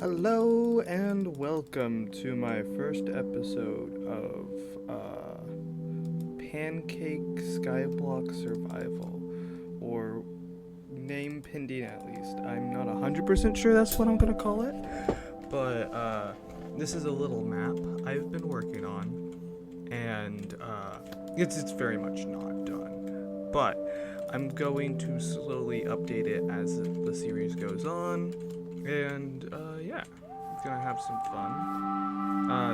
Hello and welcome to my first episode of Pancake Skyblock Survival, or name pending at least. I'm not 100% sure that's what I'm gonna call it, but this is a little map I've been working on, and it's very much not done, but I'm going to slowly update it as the series goes on, and yeah, it's gonna have some fun.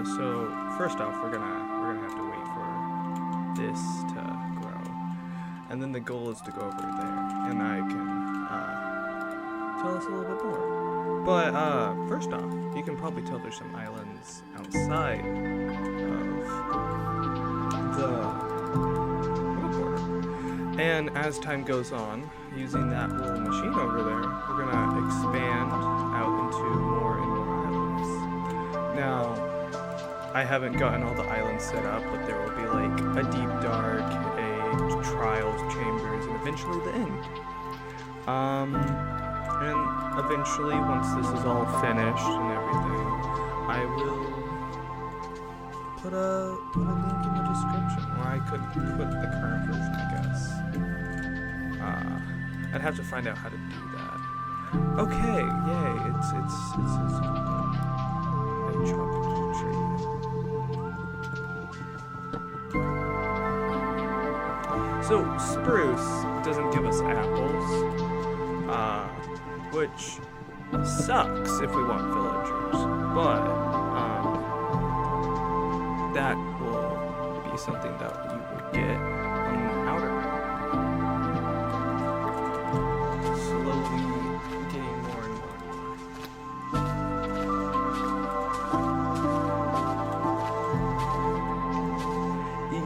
So first off, we're gonna have to wait for this to grow, and then the goal is to go over there, and I can tell us a little bit more. But first off, you can probably tell there's some islands outside of the border. And as time goes on, using that little machine over there, we're gonna expand out into more and more islands. Now, I haven't gotten all the islands set up, but there will be like a deep dark, a trials chambers, and eventually the end. And eventually, once this is all finished and everything, I will put a link in the description, or I could put the current version, I guess. I'd have to find out how to do that. Okay, yay! It's I chopped a tree. So spruce doesn't give us apples, which sucks if we want villagers, but that will be something that you will get on outer map. Slowly getting more and more and more.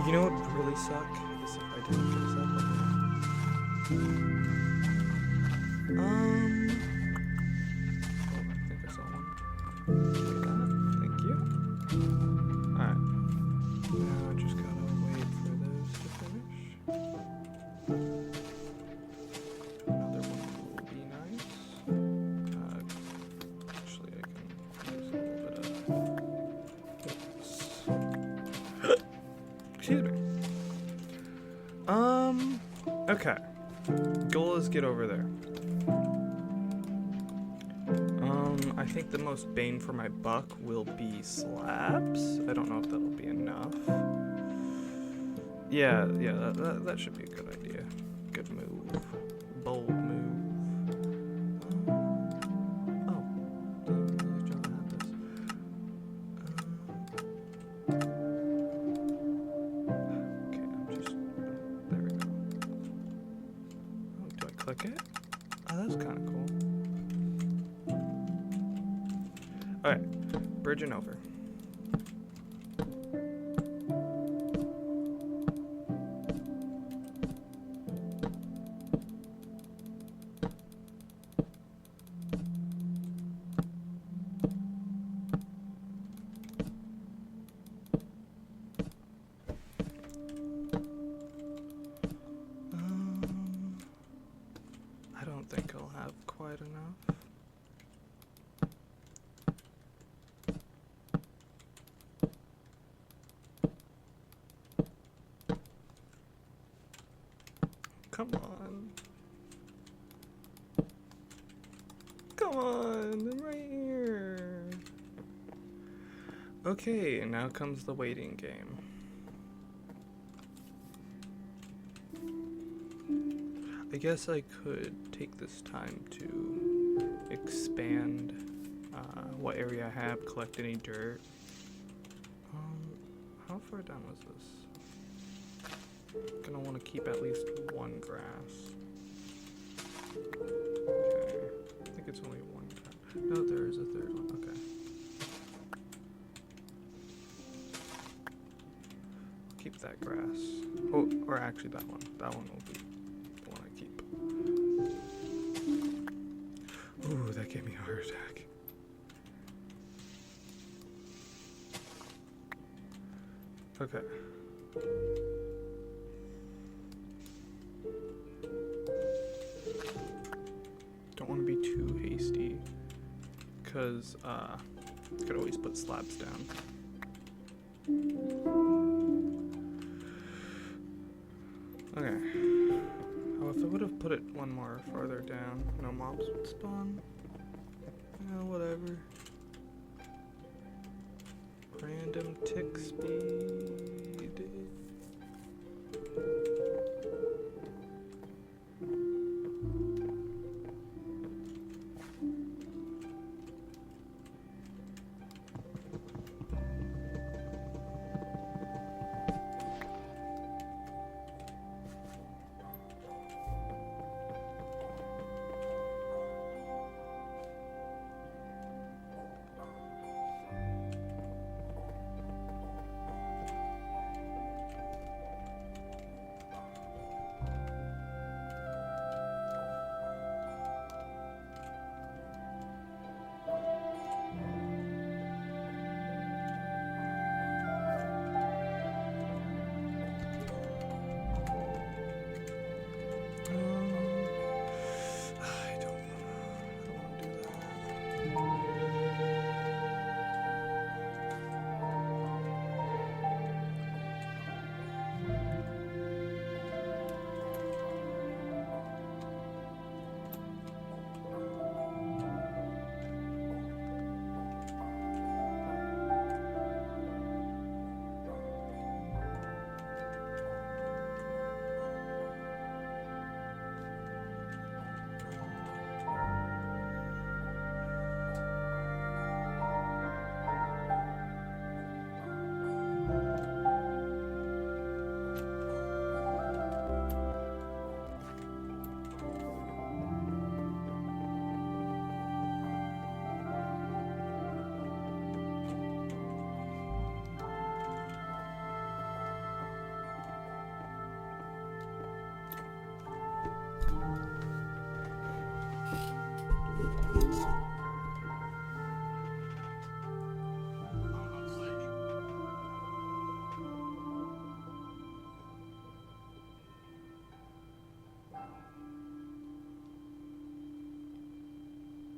You know what would really suck is if I didn't get this up. Oh, I think I saw one. Take that. Thank you. Alright. Now I just gotta wait for those to finish. Another one will be nice. Actually, I can use a little bit of... Excuse me. Okay. Goal is get over there. I think the most bang for my buck will be slabs. I don't know if that'll be enough. Yeah, that should be a good idea. Good move. Bold move. Oh, didn't realize John had this. Okay, there we go. Oh, do I click it? Oh, that's kind of cool. Alright, bridging over. I don't think I'll have quite enough. Come on. Come on, I'm right here. Okay, now comes the waiting game. I guess I could take this time to expand what area I have, collect any dirt. How far down was this? Gonna want to keep at least one grass. Okay, I think it's only one grass. No, there is a third one. Okay. Keep that grass. Oh, or actually that one. That one will be the one I keep. Ooh, that gave me a heart attack. Okay. Don't want to be too hasty, because you could always put slabs down. Okay. Oh, if I would have put it one more farther down, no mobs would spawn. Whatever. Random tick speed.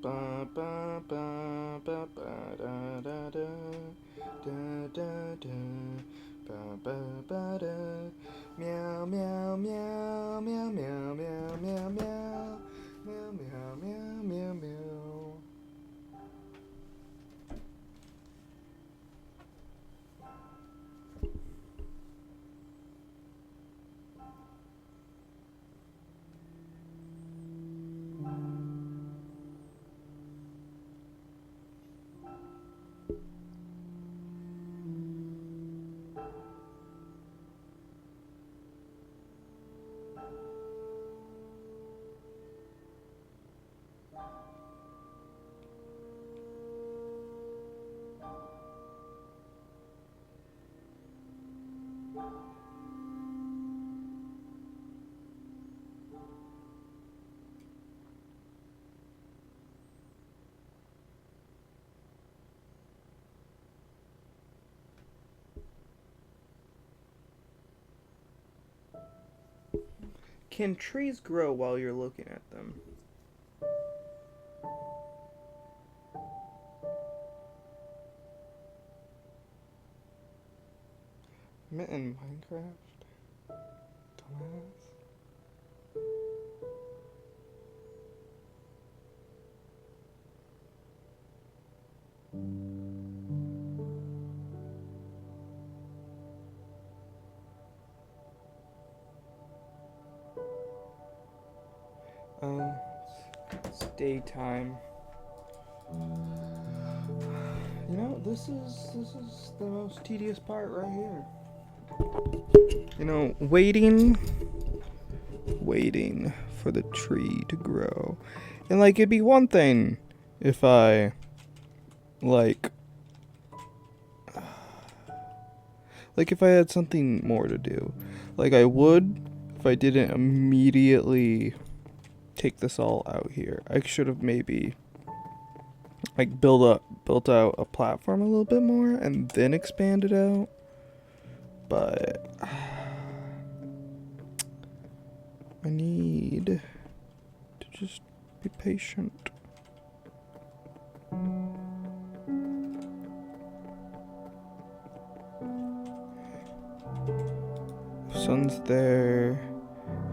Ba ba ba ba ba da da da da da da ba ba ba da meow meow meow meow meow meow meow meow meow meow meow meow meow. Can trees grow while you're looking at them? I meant in Minecraft. Dumbass. It's daytime. You know, this is the most tedious part right here. You know, waiting for the tree to grow. And like it'd be one thing if I like if I had something more to do. Like I would if I didn't immediately take this all out here. I should have maybe like built out a platform a little bit more and then expand it out. But I need to just be patient. Sun's there.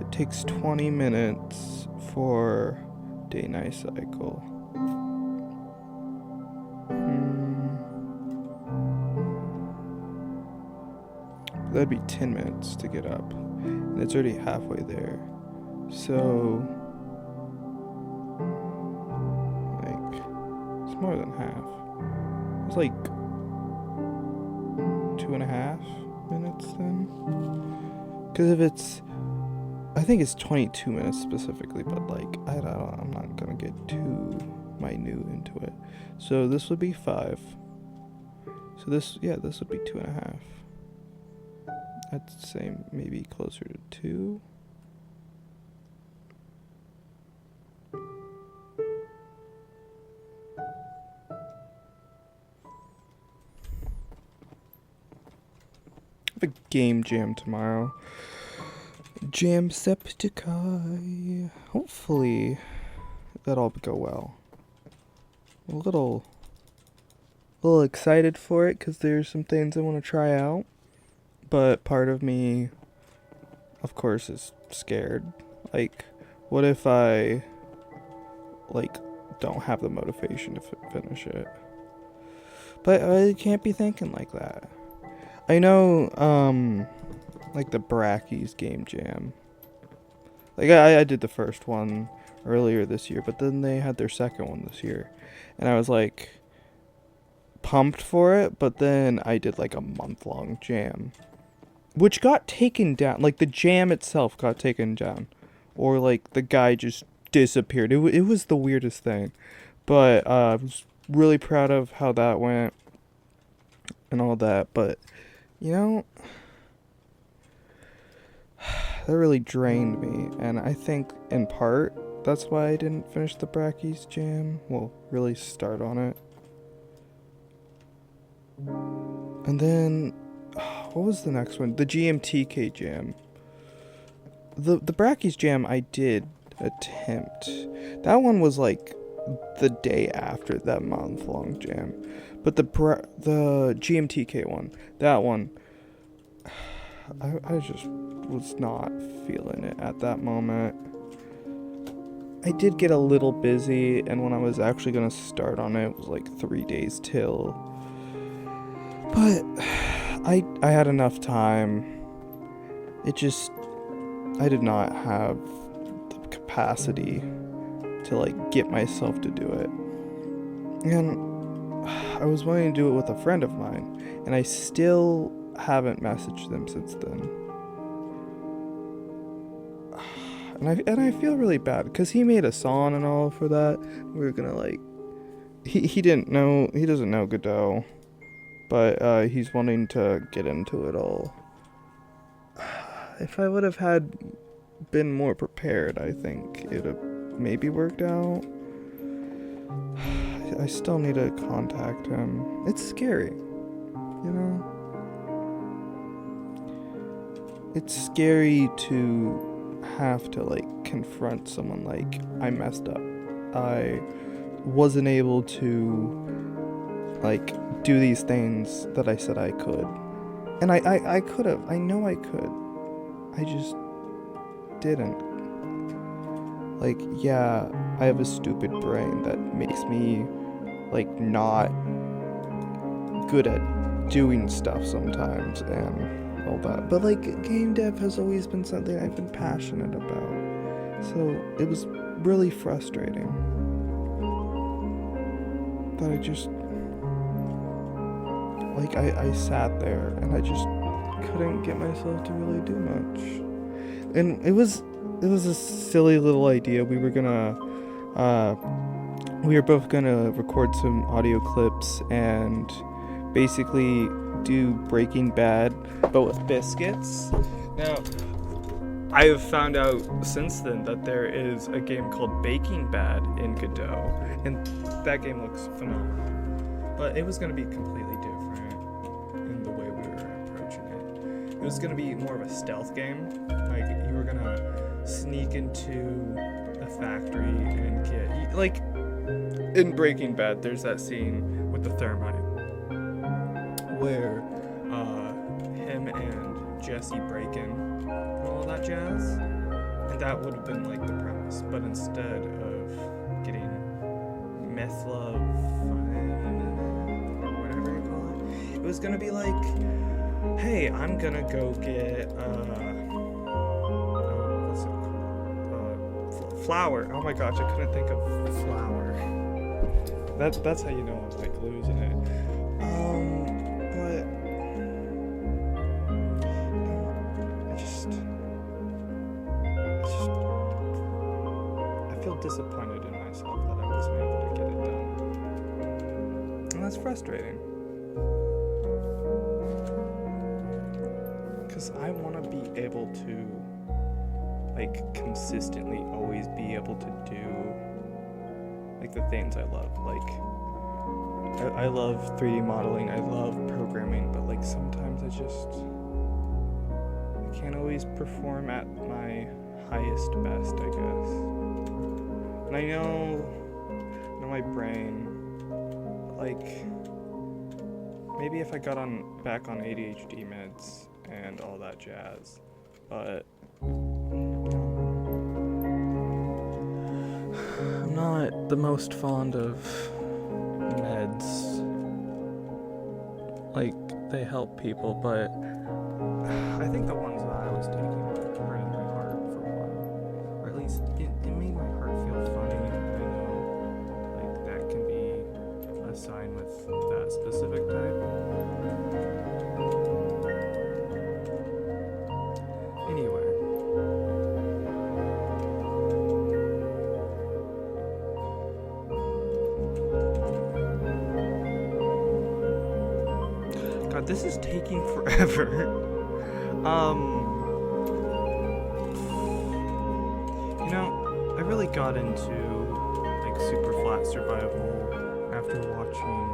It takes 20 minutes for day-night cycle. That'd be 10 minutes to get up. And it's already halfway there. So, like, it's more than half. It's like 2.5 minutes then. Because if it's, I think it's 22 minutes specifically, but like, I'm not gonna get too minute into it. So this would be 5. So this would be 2.5. I'd say maybe closer to 2. I have a game jam tomorrow. Jamsepticeye. Hopefully that'll go well. A little excited for it because there's some things I want to try out. But part of me, of course, is scared. Like, what if I, like, don't have the motivation to finish it? But I can't be thinking like that. I know, like the Brackies Game Jam. Like, I did the first one earlier this year, but then they had their second one this year. And I was, like, pumped for it, but then I did, like, a month-long jam. Which got taken down. Like, the jam itself got taken down. Or, like, the guy just disappeared. It was the weirdest thing. But I was really proud of how that went. And all that. But, you know, that really drained me. And I think, in part, that's why I didn't finish the Brackies jam. Well, really start on it. And then, what was the next one? The GMTK jam. The Brackies jam I did attempt. That one was like the day after that month-long jam. But the GMTK one, that one, I just was not feeling it at that moment. I did get a little busy, and when I was actually going to start on it, it was like 3 days till. But I had enough time. It just, I did not have the capacity to like get myself to do it. And I was wanting to do it with a friend of mine, and I still haven't messaged them since then. And I feel really bad because he made a song and all for that. We were gonna like, he doesn't know Godot, but he's wanting to get into it all. If I would have been more prepared, I think it would have maybe worked out. I still need to contact him. It's scary, you know? It's scary to have to like confront someone like, I messed up. I wasn't able to like do these things that I said I could. And I could have. I know I could. I just didn't. Like, yeah, I have a stupid brain that makes me like not good at doing stuff sometimes and all that. But like, game dev has always been something I've been passionate about. So it was really frustrating that I just like I sat there and I just couldn't get myself to really do much. And it was a silly little idea. We were both gonna record some audio clips and basically do Breaking Bad, but with biscuits. Now, I have found out since then that there is a game called Baking Bad in Godot, and that game looks phenomenal. But it was gonna be completely different in the way we were approaching it. It was gonna be more of a stealth game. Like, you were gonna sneak into a factory and get, like, in Breaking Bad, there's that scene with the thermite where him and Jesse break in and all that jazz, and that would have been like the premise. But instead of getting or whatever you call it, it was gonna be like, hey, I'm gonna go get what's it called? Flour. Oh my gosh, I couldn't think of flour. That's how you know I'm like losing it. But I feel disappointed in myself that I wasn't able to get it done, and that's frustrating. Because I want to be able to, like, consistently always be able to do, like, the things I love. Like, I love 3D modeling, I love programming, but, like, sometimes I can't always perform at my highest best, I guess. And I know my brain, like, maybe if I got back on ADHD meds and all that jazz, but I'm not the most fond of meds. Like, they help people, but I think the ones that I was taking were hurting my heart for one, or at least it made my heart feel funny. I know, like, that can be a sign with that specific type. Anyway. God, this is taking forever. You know, I really got into, like, super flat survival after watching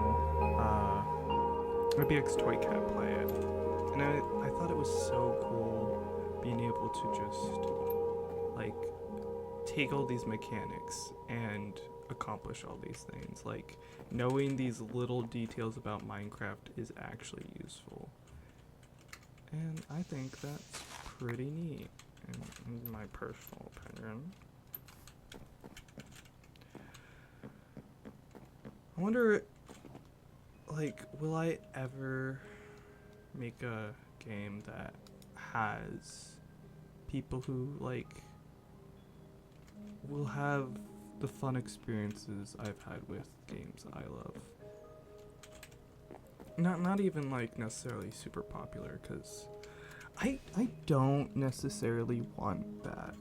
RBX Toy Cat play it. And I thought it was so cool being able to just, like, take all these mechanics and accomplish all these things. Like, knowing these little details about Minecraft is actually useful. And I think that's pretty neat, in my personal opinion. I wonder, like, will I ever make a game that has people who, like, will have the fun experiences I've had with games I love. Not even, like, necessarily super popular, because I don't necessarily want that,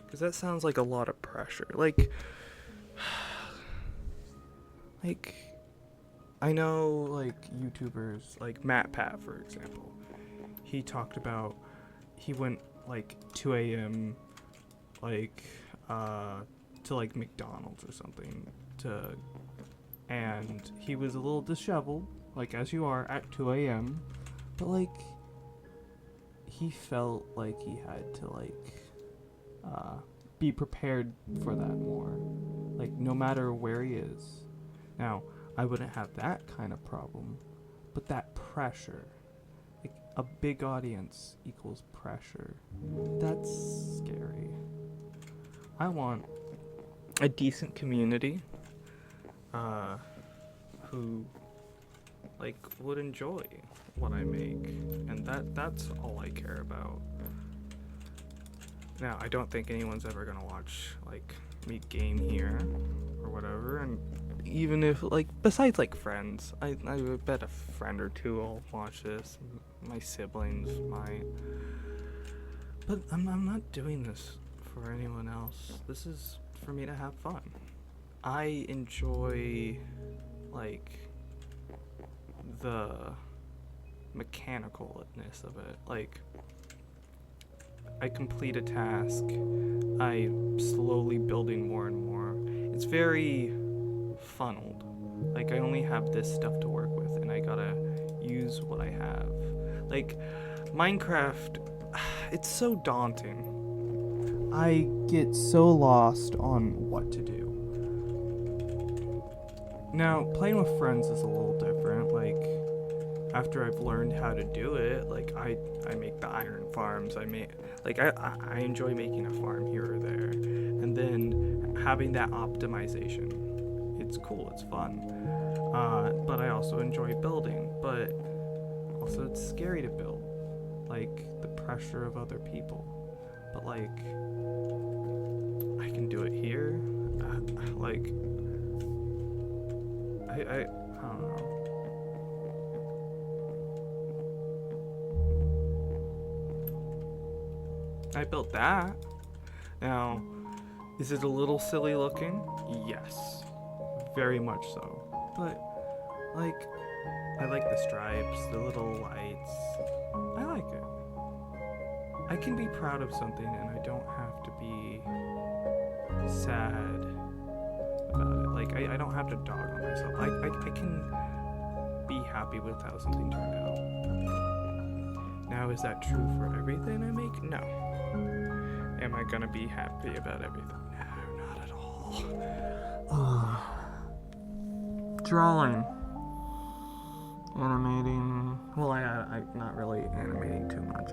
because that sounds like a lot of pressure. Like, I know, like, YouTubers, like MatPat, for example. He talked about, he went, like, 2 a.m., like, to, like, McDonald's or something, and he was a little disheveled, like, as you are, at 2 a.m., but, like, he felt like he had to, like, be prepared for that more, like, no matter where he is. Now, I wouldn't have that kind of problem, but that pressure, like, a big audience equals pressure, that's scary. I want a decent community, who, like, would enjoy what I make, and that's all I care about. Now, I don't think anyone's ever gonna watch, like, me game here, or whatever, and even if, like, besides, like, friends, I bet a friend or two will watch this, my siblings might, but I'm not doing this for anyone else. This is for me to have fun. I enjoy, like, the mechanicalness of it. Like, I complete a task, I'm slowly building more and more. It's very funneled. Like, I only have this stuff to work with, and I gotta use what I have. Like, Minecraft, it's so daunting. I get so lost on what to do. Now, playing with friends is a little different. Like, after I've learned how to do it, like, I make the iron farms. I enjoy making a farm here or there. And then having that optimization. It's cool, it's fun. But I also enjoy building. But also, it's scary to build. Like, the pressure of other people. But, like, I can do it here. Like, I don't know. I built that. Now, is it a little silly looking? Yes. Very much so. But, like, I like the stripes, the little lights. I like it. I can be proud of something and I don't have to be sad about it. Like, I don't have to dog on myself. I can be happy with how something turned out. Now, is that true for everything I make? No. Am I gonna be happy about everything? No, not at all. Drawing. Animating. Well, I'm not really animating too much.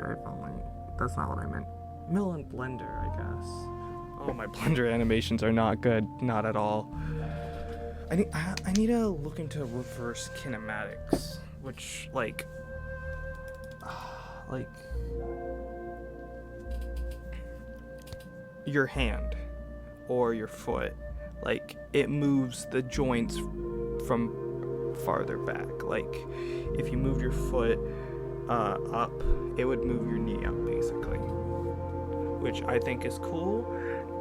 That's not what I meant. Mill and Blender, I guess. Oh, my Blender animations are not good. Not at all. I need to look into reverse kinematics, which, like your hand or your foot, like, it moves the joints from farther back. Like, if you moved your foot up, it would move your knee up, basically, which I think is cool,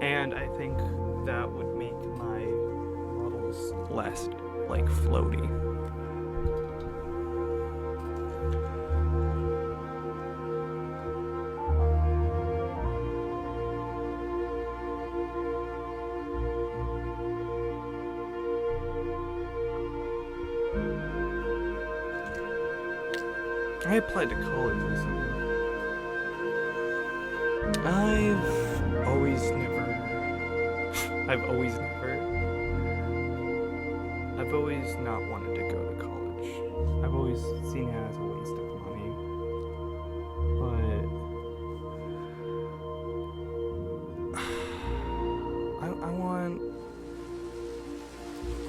and I think that would make my models less, like, floaty. I applied to college recently. I've always not wanted to go to college. I've always seen it as a waste of money. But I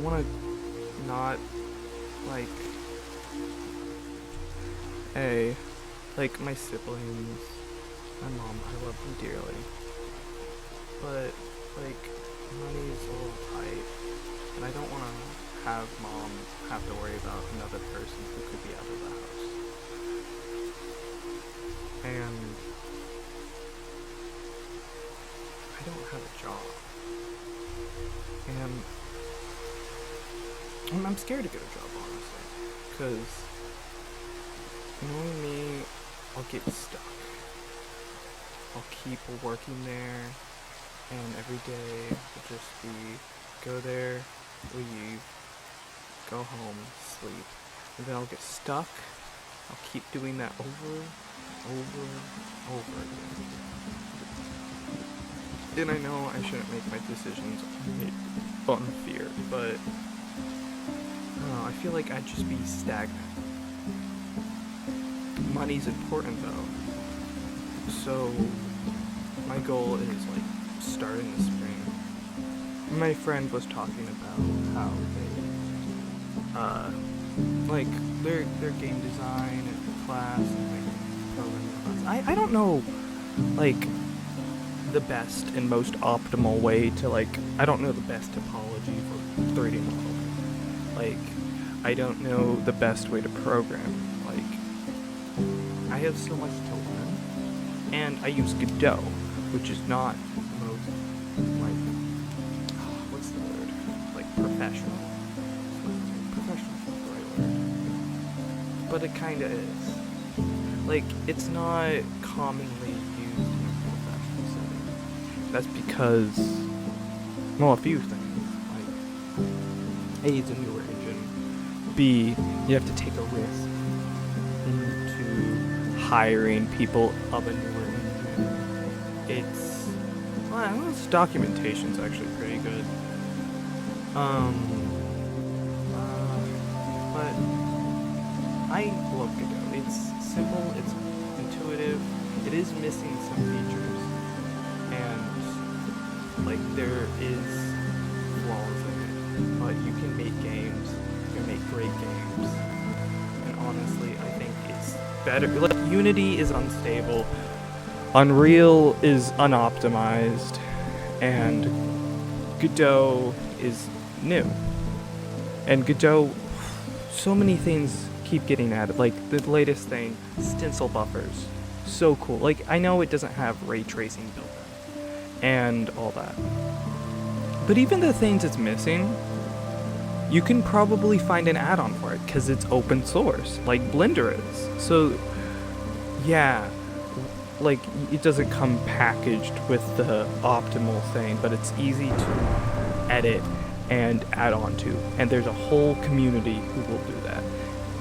want to not, like, like, my siblings, my mom, I love them dearly, but, like, money's a little tight, and I don't want to have mom have to worry about another person who could be out of the house. And I don't have a job, and I'm scared to get a job, honestly, because knowing me, I'll get stuck. I'll keep working there, and every day will just be go there, leave, go home, sleep, and then I'll get stuck. I'll keep doing that over and over again. And I know I shouldn't make my decisions on fear, but I don't know, I feel like I'd just be stagnant. Money's important though, so my goal is, like, start in the spring. My friend was talking about how they like their game design class and, like, programming class. I don't know, like, the best and most optimal way to, like, I don't know the best topology for 3D modeling. Like, I don't know the best way to program. I have so much to learn, and I use Godot, which is not the most, like, what's the word? Like, professional. Professional is not the right word. But it kinda is. Like, it's not commonly used in a professional setting. That's because, well, a few things. Like, A, it's a newer engine. B, you have to take a risk hiring people of a newer engine. Its documentation's actually pretty good. I love Godot. It's simple, it's intuitive, it is missing some features, and like there is flaws in it, but you can make games, you can make great games, and honestly, I think it's better. Like Unity is unstable, Unreal is unoptimized, and Godot is new. And Godot, so many things keep getting added. Like the latest thing, stencil buffers. So cool. Like I know it doesn't have ray tracing built in and all that. But even the things it's missing, you can probably find an add-on for it because it's open source, like Blender is. So yeah, like it doesn't come packaged with the optimal thing, but it's easy to edit and add on to, and there's a whole community who will do that.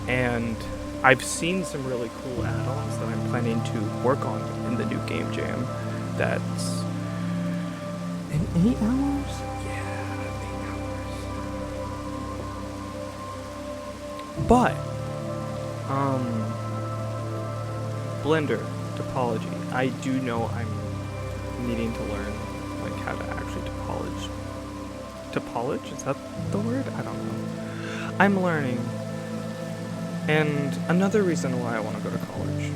And I've seen some really cool add-ons that I'm planning to work on in the new game jam. That's in 8 hours? Yeah, 8 hours. But Blender topology, I do know I'm needing to learn like how to actually topology, is that the word? I don't know. I'm learning. And another reason why I want to go to college.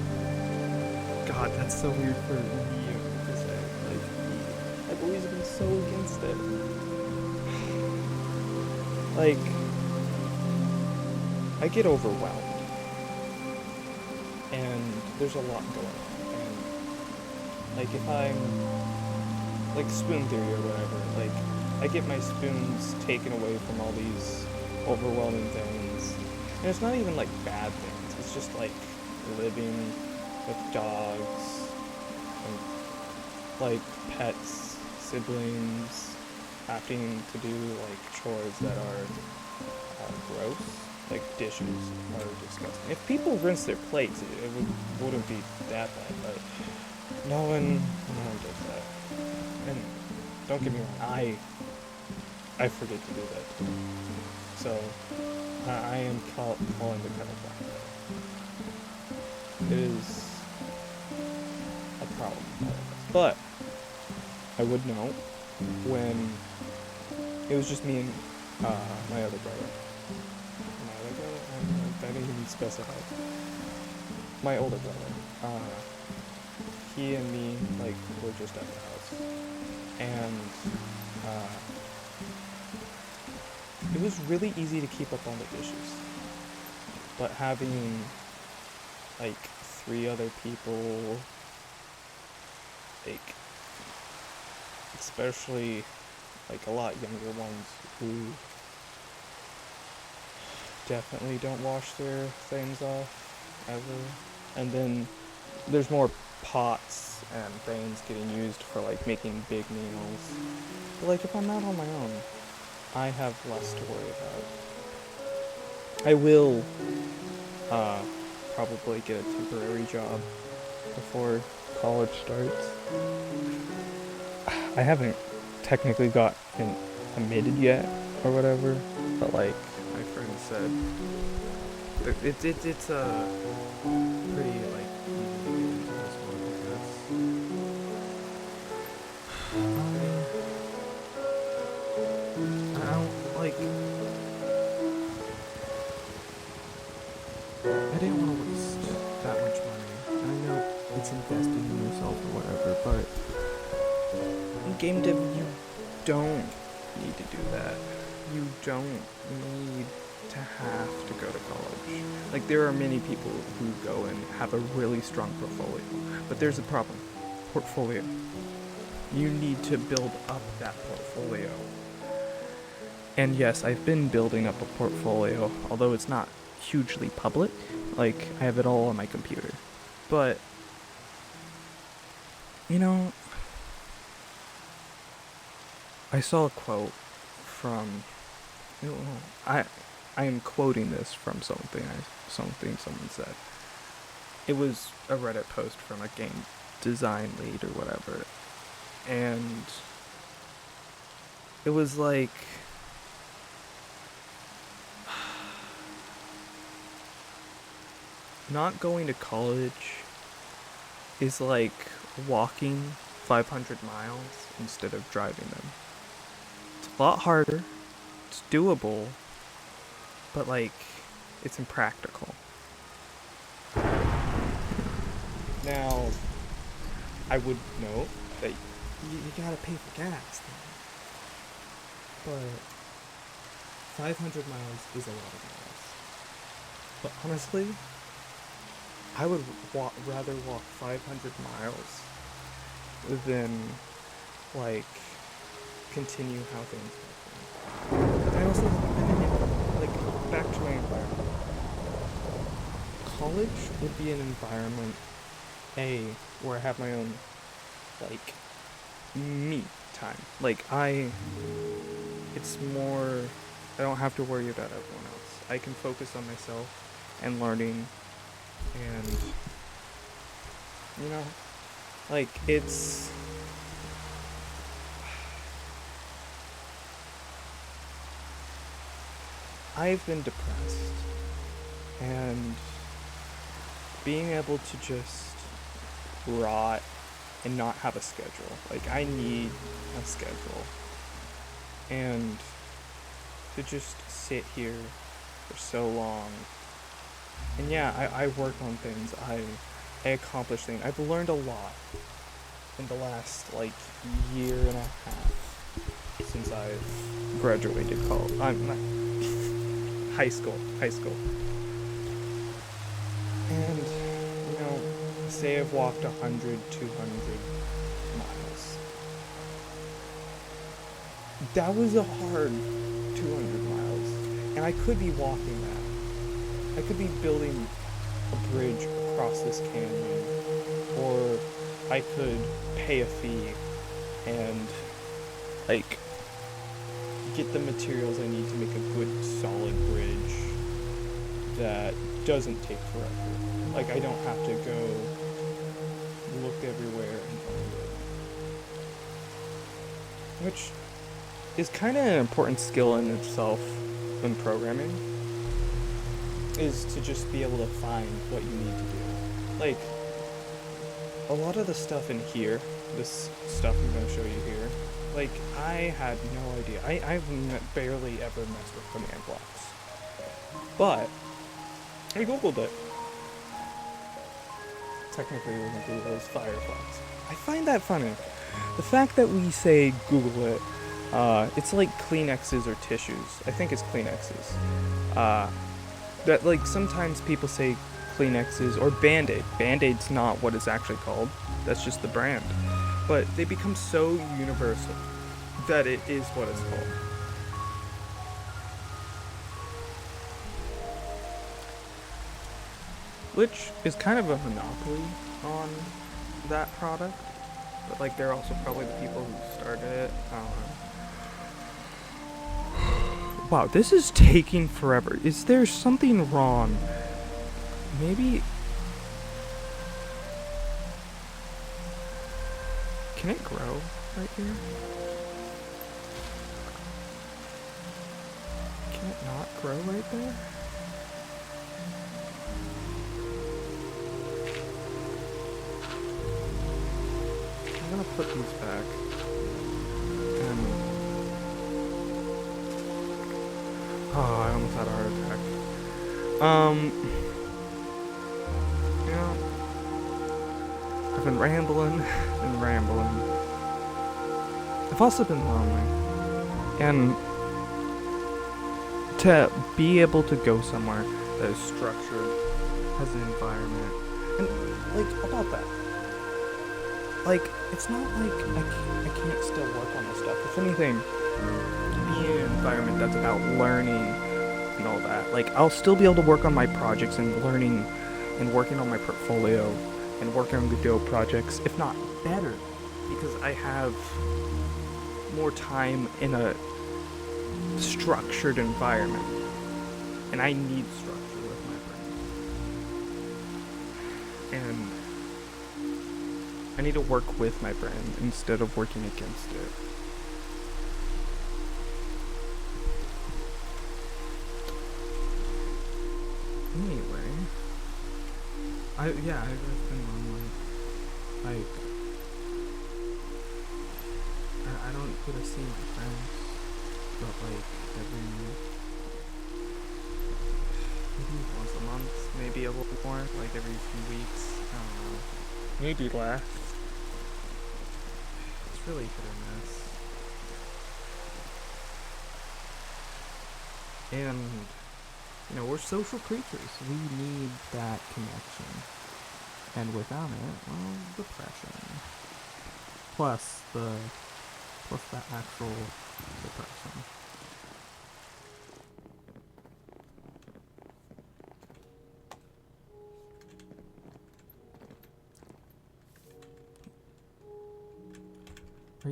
God, that's so weird for me to say. Like, I've always been so against it. Like, I get overwhelmed. And there's a lot going on. And, like, if I'm, like, spoon theory or whatever, like, I get my spoons taken away from all these overwhelming things. And it's not even like bad things, it's just like living with dogs and like pets, siblings, having to do like chores that are gross, like dishes are disgusting. If people rinse their plates, it wouldn't be that bad, but no one does that. And don't get me wrong, I forget to do that too. So I am calling the kettle black. It is a problem, but I would know when it was just me and my other brother. I didn't even specify. My older brother. He and me like were just at the house, and it was really easy to keep up on the dishes, but having like 3 other people, like especially like a lot younger ones who definitely don't wash their things off ever, and then there's more pots and things getting used for like making big meals. But like if I'm not on my own, I have less to worry about. I will probably get a temporary job before college starts. I haven't technically gotten admitted yet or whatever, but like my friend said, it's a pretty like easy to get into this one because I don't like. I didn't want to waste that much money. I know it's investing in yourself or whatever, but in game dev, you don't need to do that. You don't need to have to go to college. Like, there are many people who go and have a really strong portfolio, but there's a problem. Portfolio. You need to build up that portfolio. And yes, I've been building up a portfolio, although it's not hugely public. Like, I have it all on my computer. But, you know, I saw a quote from, I am quoting this from something someone said. It was a Reddit post from a game design lead or whatever. And it was like, not going to college is like walking 500 miles instead of driving them. It's a lot harder, it's doable, but like, it's impractical. Now, I would note that you gotta pay for gas, but 500 miles is a lot of miles. But honestly, I would rather walk 500 miles than, like, continue how things happen. I also have an opinion, like, back to my environment. College would be an environment, where I have my own, like, me time. Like, it's more, I don't have to worry about everyone else. I can focus on myself and learning, and, you know, like, I've been depressed, and being able to just rot and not have a schedule. Like, I need a schedule. And to just sit here for so long. And yeah, I work on things. I accomplish things. I've learned a lot in the last, like, year and a half since I've graduated college. I'm not high school. And, you know, say I've walked 100, 200 miles. That was a hard 200 miles. And I could be walking that. I could be building a bridge across this canyon. Or I could pay a fee and, like, get the materials I need to make a good, solid bridge that doesn't take forever. Like, I don't have to go look everywhere and find it. Which is kind of an important skill in itself in programming, is to just be able to find what you need to do. Like, a lot of the stuff in here, this stuff I'm going to show you here, like, I had no idea. I've barely ever messed with command blocks. But I googled it. Technically, it wasn't Google, it was Firefox. I find that funny. The fact that we say Google it, it's like Kleenexes or tissues. I think it's Kleenexes. That, like, sometimes people say Kleenexes or Band-Aid. Band-Aid's not what it's actually called. That's just the brand. But they become so universal that it is what it's called. Which is kind of a monopoly on that product. But, like, they're also probably the people who started it. Wow, this is taking forever. Is there something wrong? Maybe... Can it grow right here? Can it not grow right there? I'm gonna put these back. And... Oh, I almost had a heart attack. Yeah. I've been rambling and rambling. I've also been lonely. And to be able to go somewhere that is structured, has an environment, and, like, about that. Like, it's not like I can't still work on this stuff. If anything, be in an environment that's about learning and all that. Like, I'll still be able to work on my projects and learning and working on my portfolio and working on Godot projects, if not better, because I have more time in a structured environment. And I need structure with my brain. And I need to work with my brain instead of working against it. Anyway, I've been on like I don't get to see my friends, but like maybe once a month, maybe a little more, like every few weeks. I don't know. Maybe less. It's really hit or miss. And we're social creatures. We need that connection. And without it, well, depression. Plus the actual depression. Are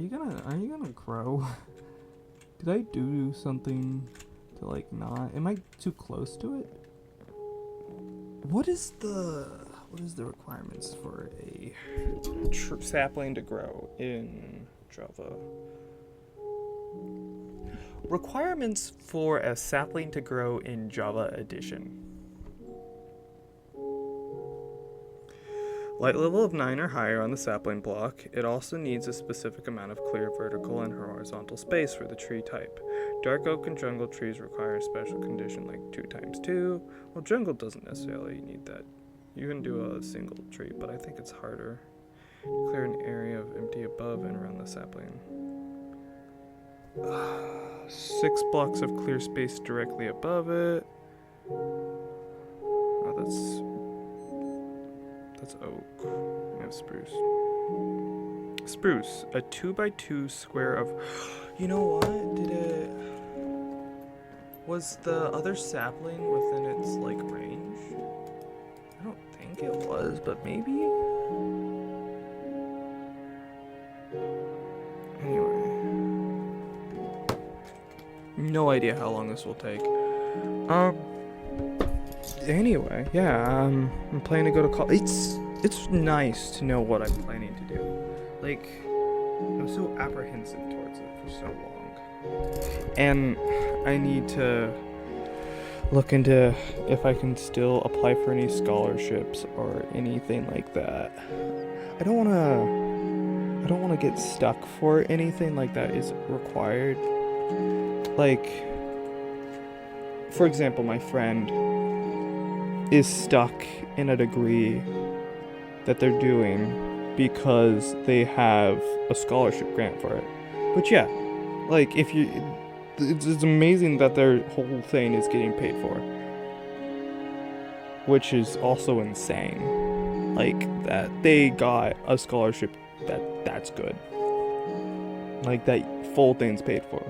you gonna grow? Did I do something to like not? Am I too close to it? What is the requirements for a sapling to grow in Java? Requirements for a sapling to grow in Java Edition. Light level of 9 or higher on the sapling block. It also needs a specific amount of clear vertical and horizontal space for the tree type. Dark oak and jungle trees require a special condition like 2x2. Well, jungle doesn't necessarily need that. You can do a single tree, but I think it's harder. Clear an area of empty above and around the sapling. 6 blocks of clear space directly above it. Oh, that's oak. I have spruce. Spruce, a 2x2 square of. You know what? Was the other sapling within its like range? I don't think it was, but maybe. Anyway, no idea how long this will take. Anyway, yeah, I'm planning to go to college. It's nice to know what I'm planning to do. Like, I was so apprehensive towards it for so long. And I need to look into if I can still apply for any scholarships or anything like that. I don't want to get stuck for anything like that is required. Like, for example, my friend is stuck in a degree that they're doing because they have a scholarship grant for it. But yeah, like it's amazing that their whole thing is getting paid for, which is also insane. Like that they got a scholarship that's good. Like that full thing's paid for,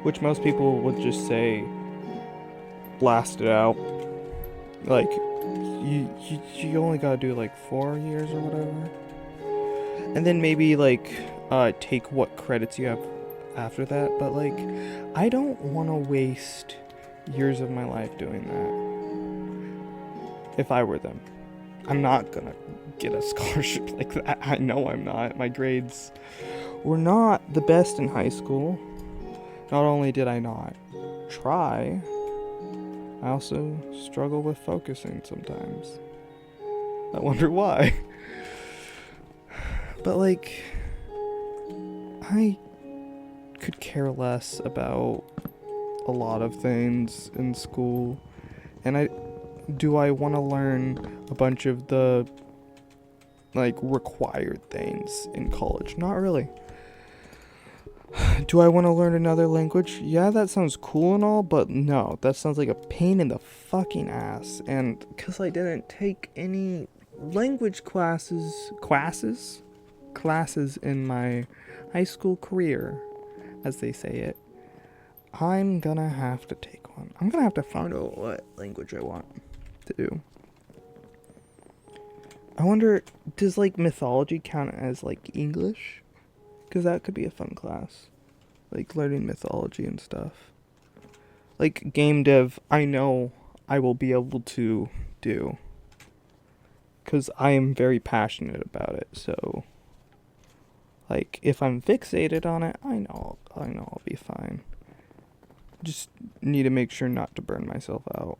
which most people would just say blast it out. Like, you only gotta do like 4 years or whatever, and then maybe like take what credits you have after that. But like, I don't want to waste years of my life doing that. If I were them, I'm not gonna get a scholarship like that. I know I'm not. My grades were not the best in high school. Not only did I not try, I also struggle with focusing sometimes. I wonder why. But like, I could care less about a lot of things in school. And I want to learn a bunch of the like required things in college? Not really. Do I want to learn another language? Yeah, that sounds cool and all, but no, that sounds like a pain in the fucking ass. And because I didn't take any language classes in my high school career, as they say it, I'm gonna have to take one. I'm gonna have to find out what language I want to do. I wonder, does like mythology count as like English? Because that could be a fun class. Like learning mythology and stuff. Like game dev, I know I will be able to do. Because I am very passionate about it. So, like, if I'm fixated on it, I know I'll be fine. Just need to make sure not to burn myself out.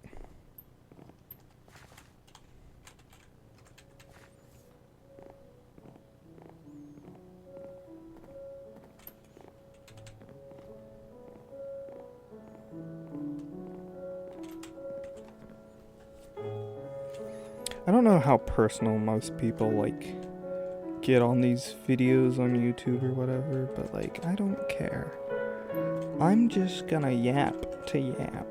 I don't know how personal most people, like, get on these videos on YouTube or whatever, but, like, I don't care. I'm just gonna yap to yap.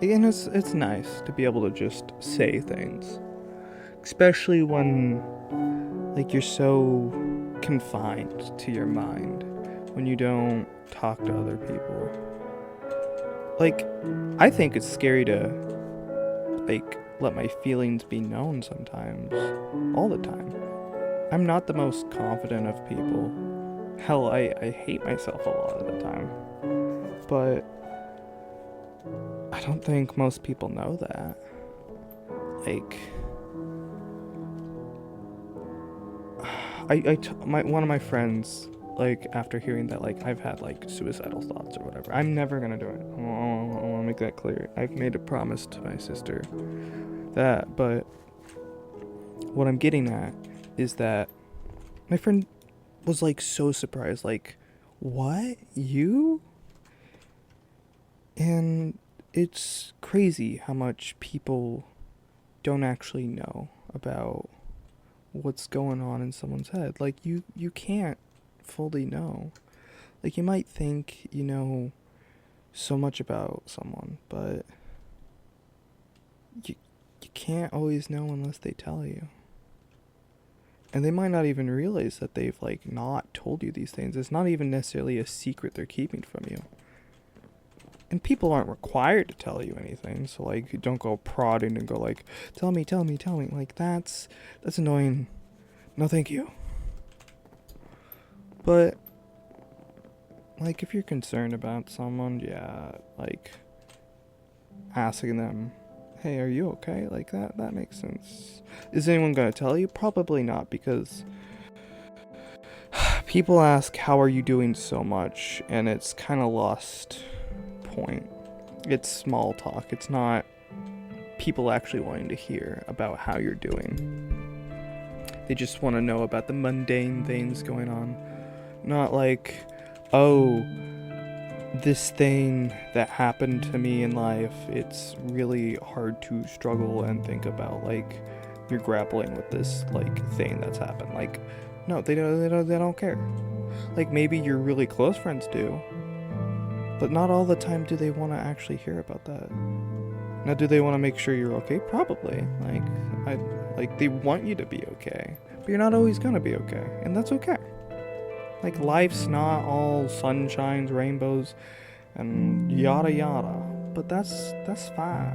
And it's nice to be able to just say things. Especially when, like, you're so confined to your mind. When you don't talk to other people. Like, I think it's scary to, like, let my feelings be known sometimes. All the time. I'm not the most confident of people. Hell, I hate myself a lot of the time. But I don't think most people know that. Like, one of my friends, like, after hearing that, like, I've had, like, suicidal thoughts or whatever. I'm never gonna do it. I want to make that clear. I've made a promise to my sister that, but what I'm getting at is that my friend was, like, so surprised, like, what? You? And it's crazy how much people don't actually know about what's going on in someone's head. Like, you can't fully know. Like, you might think you know so much about someone, but you can't always know unless they tell you. And they might not even realize that they've, like, not told you these things. It's not even necessarily a secret they're keeping from you. And people aren't required to tell you anything, so, like, don't go prodding and go, like, tell me. Like, that's annoying. No, thank you. But, like, if you're concerned about someone, yeah, like, asking them, hey, are you okay? Like, that makes sense. Is anyone gonna tell you? Probably not, because people ask, how are you doing so much? And it's kind of lost point. It's small talk. It's not people actually wanting to hear about how you're doing. They just want to know about the mundane things going on. Not like, oh, this thing that happened to me in life, it's really hard to struggle and think about. Like, you're grappling with this, like, thing that's happened. Like, no, they don't care. Like, maybe your really close friends do. But not all the time do they want to actually hear about that. Now, do they want to make sure you're okay? Probably. Like, they want you to be okay. But you're not always gonna be okay. And that's okay. Like, life's not all sunshines, rainbows, and yada yada. But that's fine.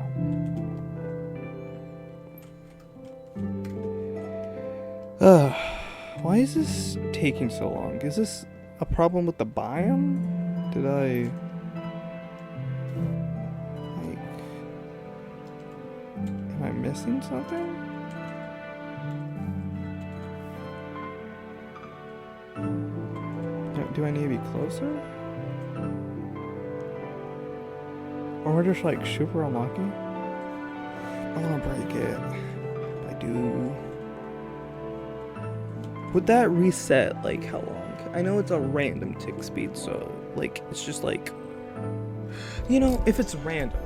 Why is this taking so long? Is this a problem with the biome? Did I... am I missing something? Do I need to be closer? Or we're just, like, super unlucky? I wanna break it. I do. Would that reset, like, how long? I know it's a random tick speed, so, like, it's just, like... You know, if it's random,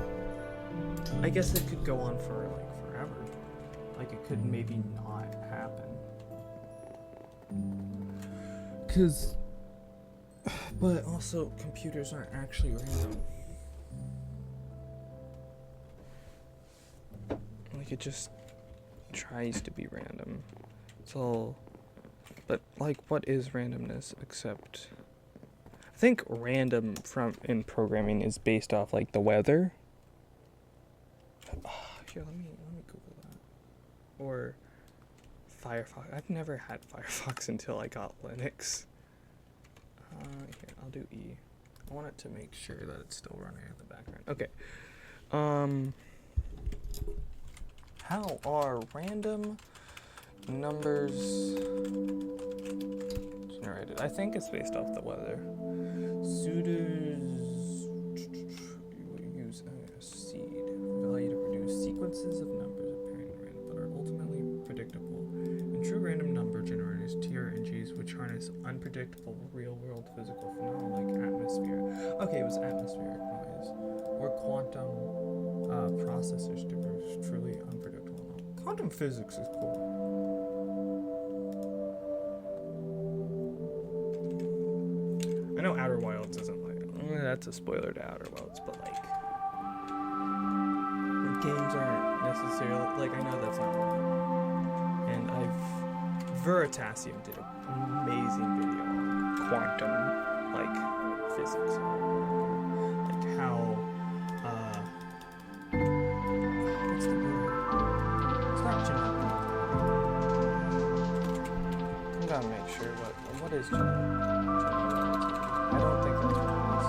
I guess it could go on for, like, forever. Like, it could maybe not happen. But also, computers aren't actually random. Like, it just tries to be random. It's all... But, like, what is randomness except... I think random in programming is based off, like, the weather. Here, let me Google that. Or Firefox. I've never had Firefox until I got Linux. Here, I'll do E. I want it to make sure that it's still running in the background. Okay. How are random numbers generated? I think it's based off the weather. Suitors use seed value to produce sequences of numbers appearing random but are ultimately predictable. And true random number generators, TRNGs, which harness unpredictable real-world physical phenomena like atmosphere. Okay, it was atmospheric noise or quantum processors differ truly unpredictable. Quantum physics is cool. I know Outer Wilds isn't like, that's a spoiler to Outer Wilds, but like, games aren't necessarily, like, I know that's not real. And Veritasium did an amazing video on quantum, like, physics. Like how, what's the word? It's not genetic. I gotta make sure, what is genetic? I don't think that's what it is.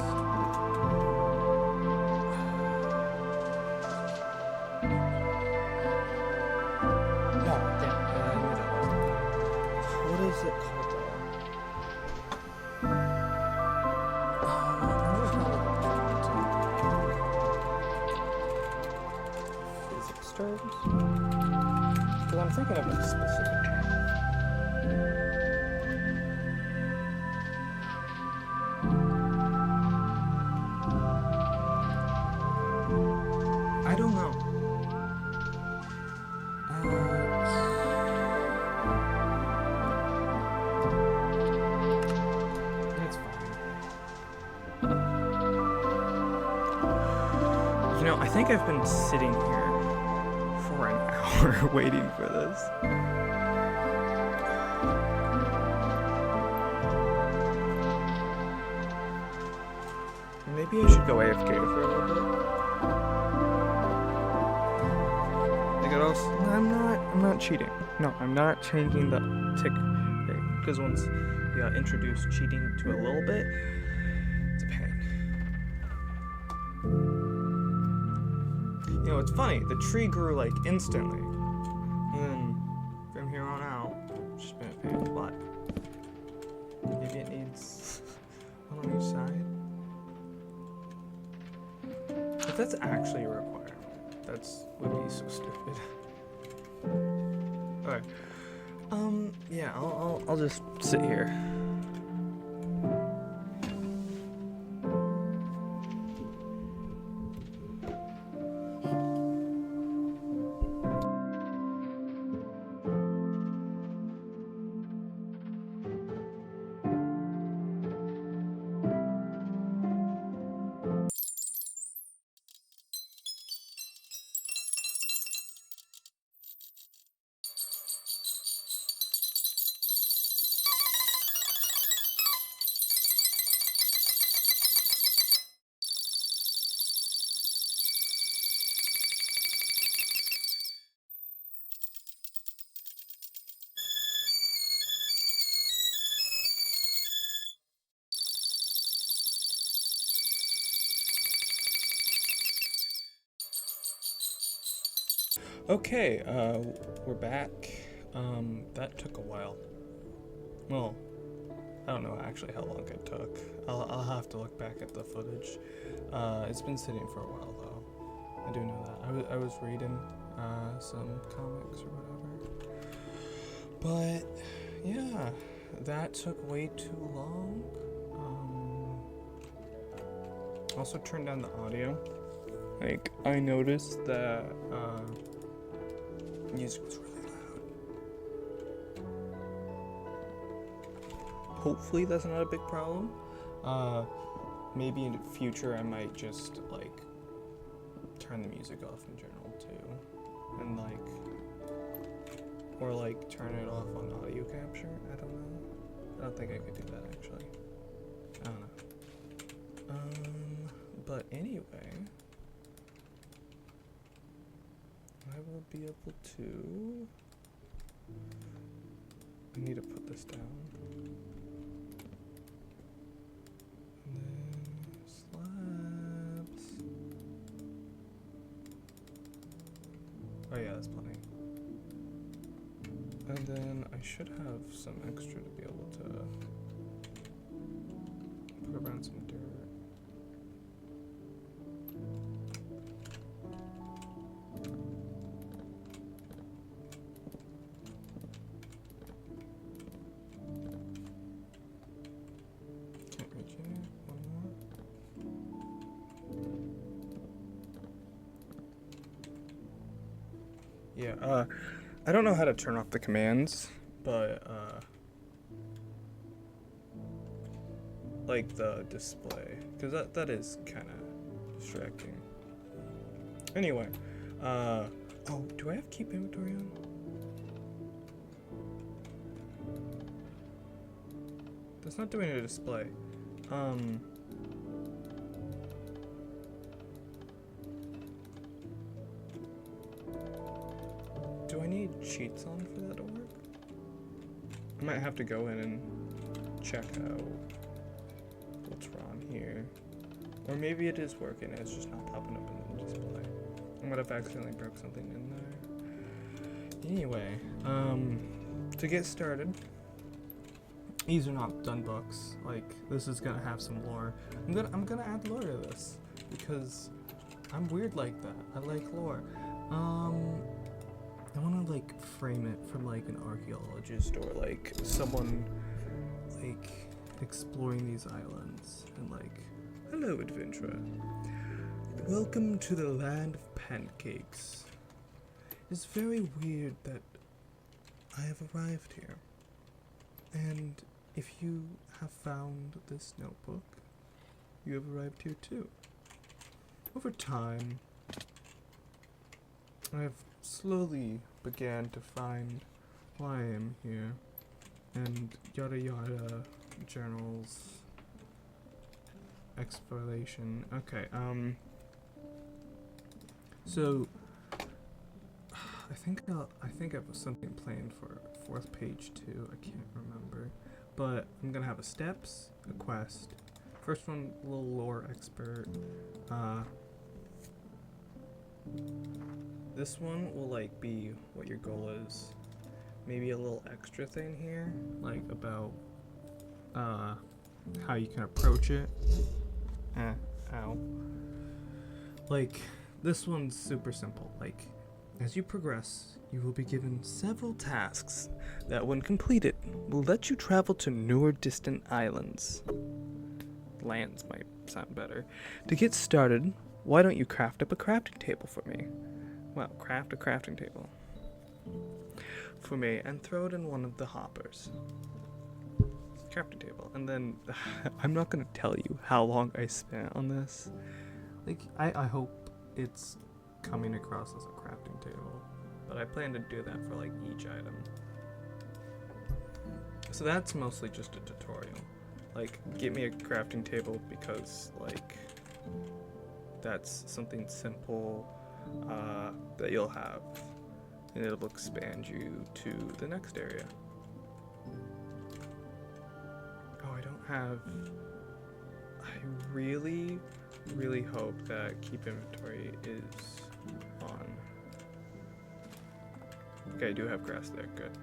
No, damn, I knew that wasn't. What is it called though? I'm just gonna look up physics terms. Because I'm thinking of a specific term. I don't know. It's fine. You know, I think I've been sitting here for an hour waiting for this. Maybe I should go AFK for a little bit. I'm not cheating. No, I'm not changing the tick rate. Because once you introduce cheating to a little bit, it's a pain. You know, it's funny. The tree grew like instantly. And then from here on out, it's just been a pain in the butt. Maybe it needs one on each side. If that's actually a requirement, would be so stupid. Alright. Yeah, I'll just sit here. Okay, we're back. That took a while. Well, I don't know actually how long it took. I'll have to look back at the footage. It's been sitting for a while though. I do know that. I was reading some comics or whatever. But yeah, that took way too long. Also turned down the audio. Like, I noticed that music was really loud. Hopefully that's not a big problem. Maybe in the future I might just like turn the music off in general too, and or turn it off on audio capture. I don't know. I don't think I could do that actually. I don't know. But anyway, I will be able to. I need to put this down. And then slabs. Oh yeah, that's plenty. And then I should have some extra to be able to put around some dirt. Yeah, I don't know how to turn off the commands, but, like the display, because that is kind of distracting. Anyway, oh, do I have keep inventory on? That's not doing a display. Do I need cheats on for that to work? I might have to go in and check out what's wrong here. Or maybe it is working, it's just not popping up in the display. I might have accidentally broke something in there. Anyway, to get started, these are not done books. Like, this is gonna have some lore. I'm gonna add lore to this because I'm weird like that. I like lore. I wanna like frame it from like an archaeologist or like someone like exploring these islands and like, hello adventurer. Welcome to the land of pancakes. It's very weird that I have arrived here. And if you have found this notebook, you have arrived here too. Over time, I have slowly began to find why I am here, and yada yada journals, exploration. Okay, so I think I have something planned for fourth page too. I can't remember, but I'm gonna have a steps, a quest. First one, a little lore expert. This one will like be what your goal is. Maybe a little extra thing here, like about how you can approach it. Ow. Like, this one's super simple. Like, as you progress, you will be given several tasks that, when completed, will let you travel to newer distant islands. Lands might sound better. To get started, why don't you craft up a crafting table for me? Well, craft a crafting table for me and throw it in one of the hoppers. Crafting table. And then, I'm not gonna tell you how long I spent on this. Like, I hope it's coming across as a crafting table, but I plan to do that for like each item. So that's mostly just a tutorial. Like, get me a crafting table because like that's something simple that you'll have, and it'll expand you to the next area. Oh, I don't have. I really hope that keep inventory is on. Okay, I do have grass there, good.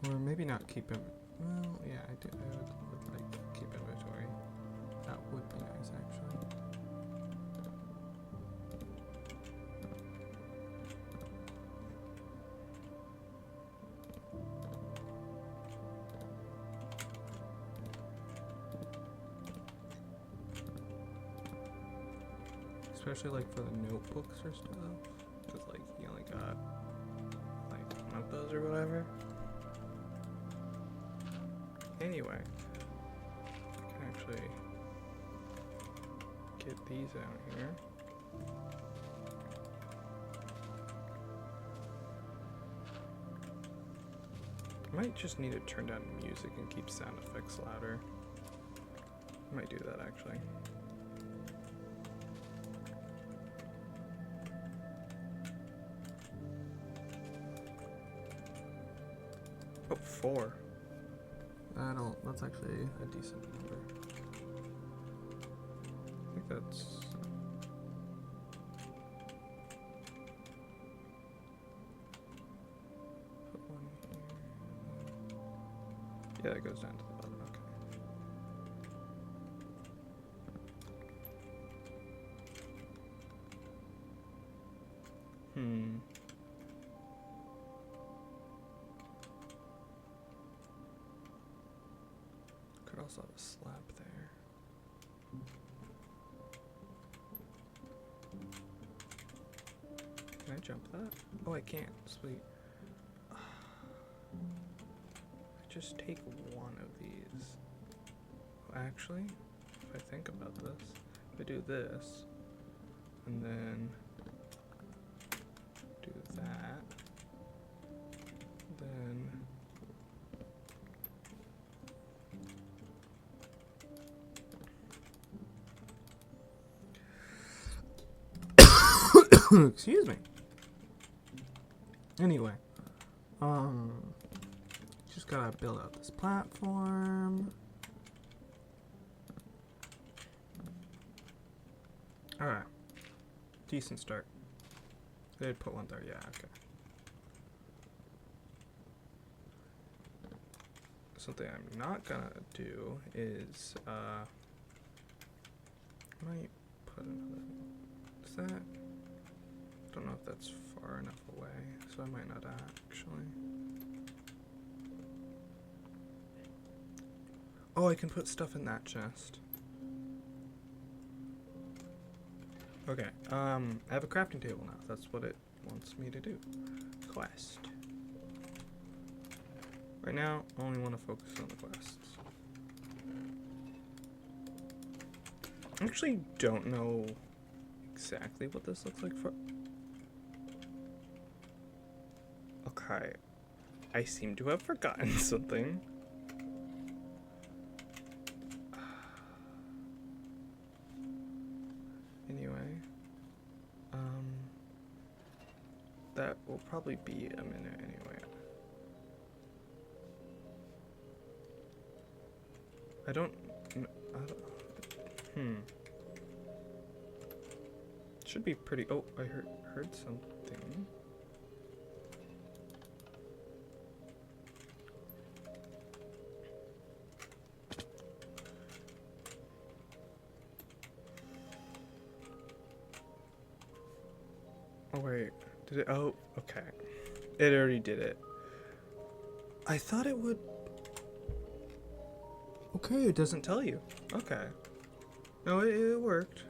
Or maybe not keep inventory. Well, yeah, I would like keep inventory. That would be nice, actually. Especially like for the notebooks or stuff, because like you only got like one of those or whatever. Anyway, I can actually get these out here. I might just need to turn down music and keep sound effects louder. I might do that actually. Oh, 4. That's actually a decent number. I think that's. Put one here. Yeah, that goes down to the bottom. Okay. Could also have a slab there. Can I jump that? Oh, I can't. Sweet. I just take one of these. Well, actually, if I think about this, if I do this, and then do that, then excuse me. Anyway, just gotta build out this platform. Alright. Decent start. They'd put one there, yeah, okay. Something I'm not gonna do is, I might put another, is that, don't know if that's far enough away, so I might not actually. Oh, I can put stuff in that chest. Okay, I have a crafting table now. That's what it wants me to do. Quest. Right now, I only want to focus on the quests. I actually don't know exactly what this looks like for... Okay. I seem to have forgotten something. Anyway. That will probably be a minute anyway. I don't... Should be pretty... Oh, I heard something. Oh, wait. Did it? Oh, okay. It already did it. I thought it would... Okay, it doesn't tell you. Okay. No, it worked.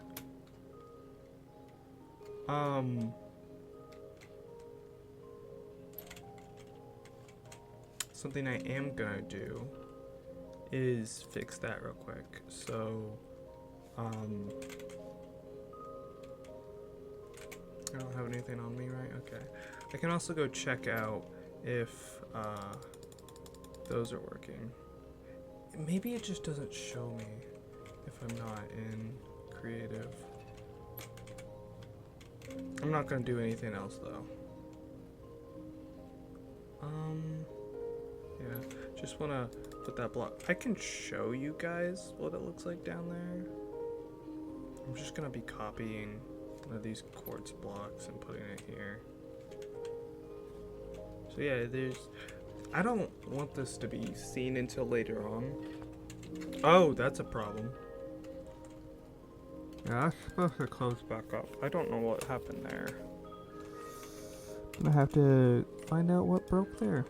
Something I am gonna do is fix that real quick. So, I don't have anything on me, right? Okay. I can also go check out if those are working. Maybe it just doesn't show me if I'm not in creative. I'm not gonna do anything else though. Yeah, just wanna put that block. I can show you guys what it looks like down there. I'm just gonna be copying one of these quartz blocks and putting it here. So yeah, I don't want this to be seen until later on. Oh, that's a problem. Yeah, that's supposed to close back up. I don't know what happened there. I'm gonna have to find out what broke there.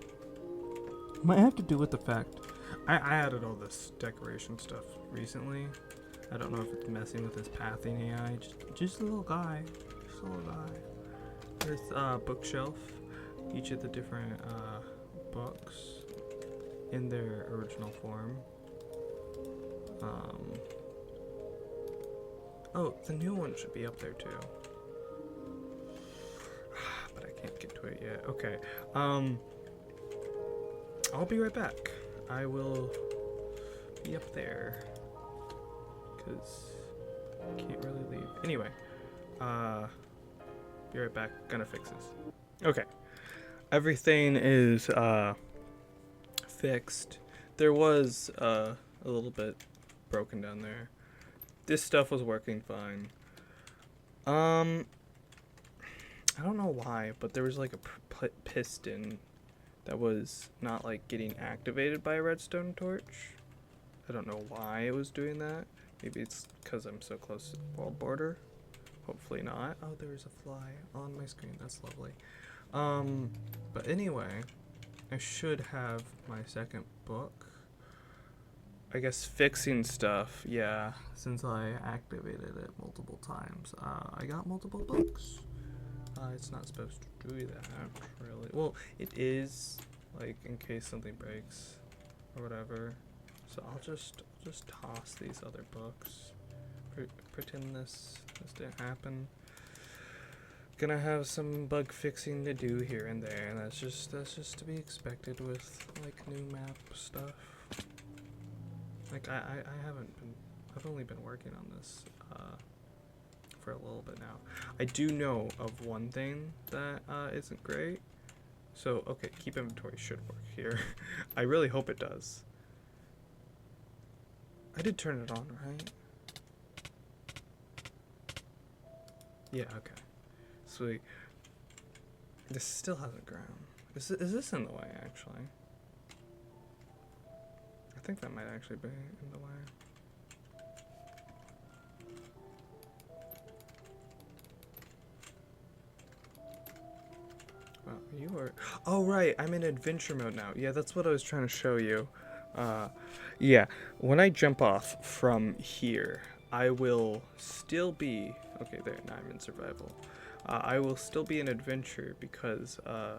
Might have to do with the fact I added all this decoration stuff recently. I don't know if it's messing with his pathing AI. Just a little guy. Just a little guy. There's a bookshelf. Each of the different books in their original form. Oh, the new one should be up there too. But I can't get to it yet. Okay. I'll be right back. I will be up there. Because I can't really leave. Anyway. Be right back. Gonna fix this. Okay. Everything is fixed. There was a little bit broken down there. This stuff was working fine. I don't know why, but there was like a piston that was not like getting activated by a redstone torch. I don't know why it was doing that. Maybe it's because I'm so close to the world border. hopefully not. Oh, there's a fly on my screen. That's lovely. But anyway, I should have my second book. I guess fixing stuff, yeah, since I activated it multiple times. I got multiple books. It's not supposed to do that, really. Well, it is, like, in case something breaks or whatever. So I'll just toss these other books. Pretend this didn't happen. Gonna have some bug fixing to do here and there, and that's just to be expected with, like, new map stuff. Like, I've only been working on this for a little bit now. I do know of one thing that isn't great. So, okay, keep inventory should work here. I really hope it does. I did turn it on, right? Yeah, okay. Sweet. This still hasn't grown. Is this in the way, actually? I think that might actually be in the way. Oh, you are... Oh, right, I'm in adventure mode now. Yeah, that's what I was trying to show you. Yeah, when I jump off from here, I will still be... Okay, there, now I'm in survival. I will still be in adventure because I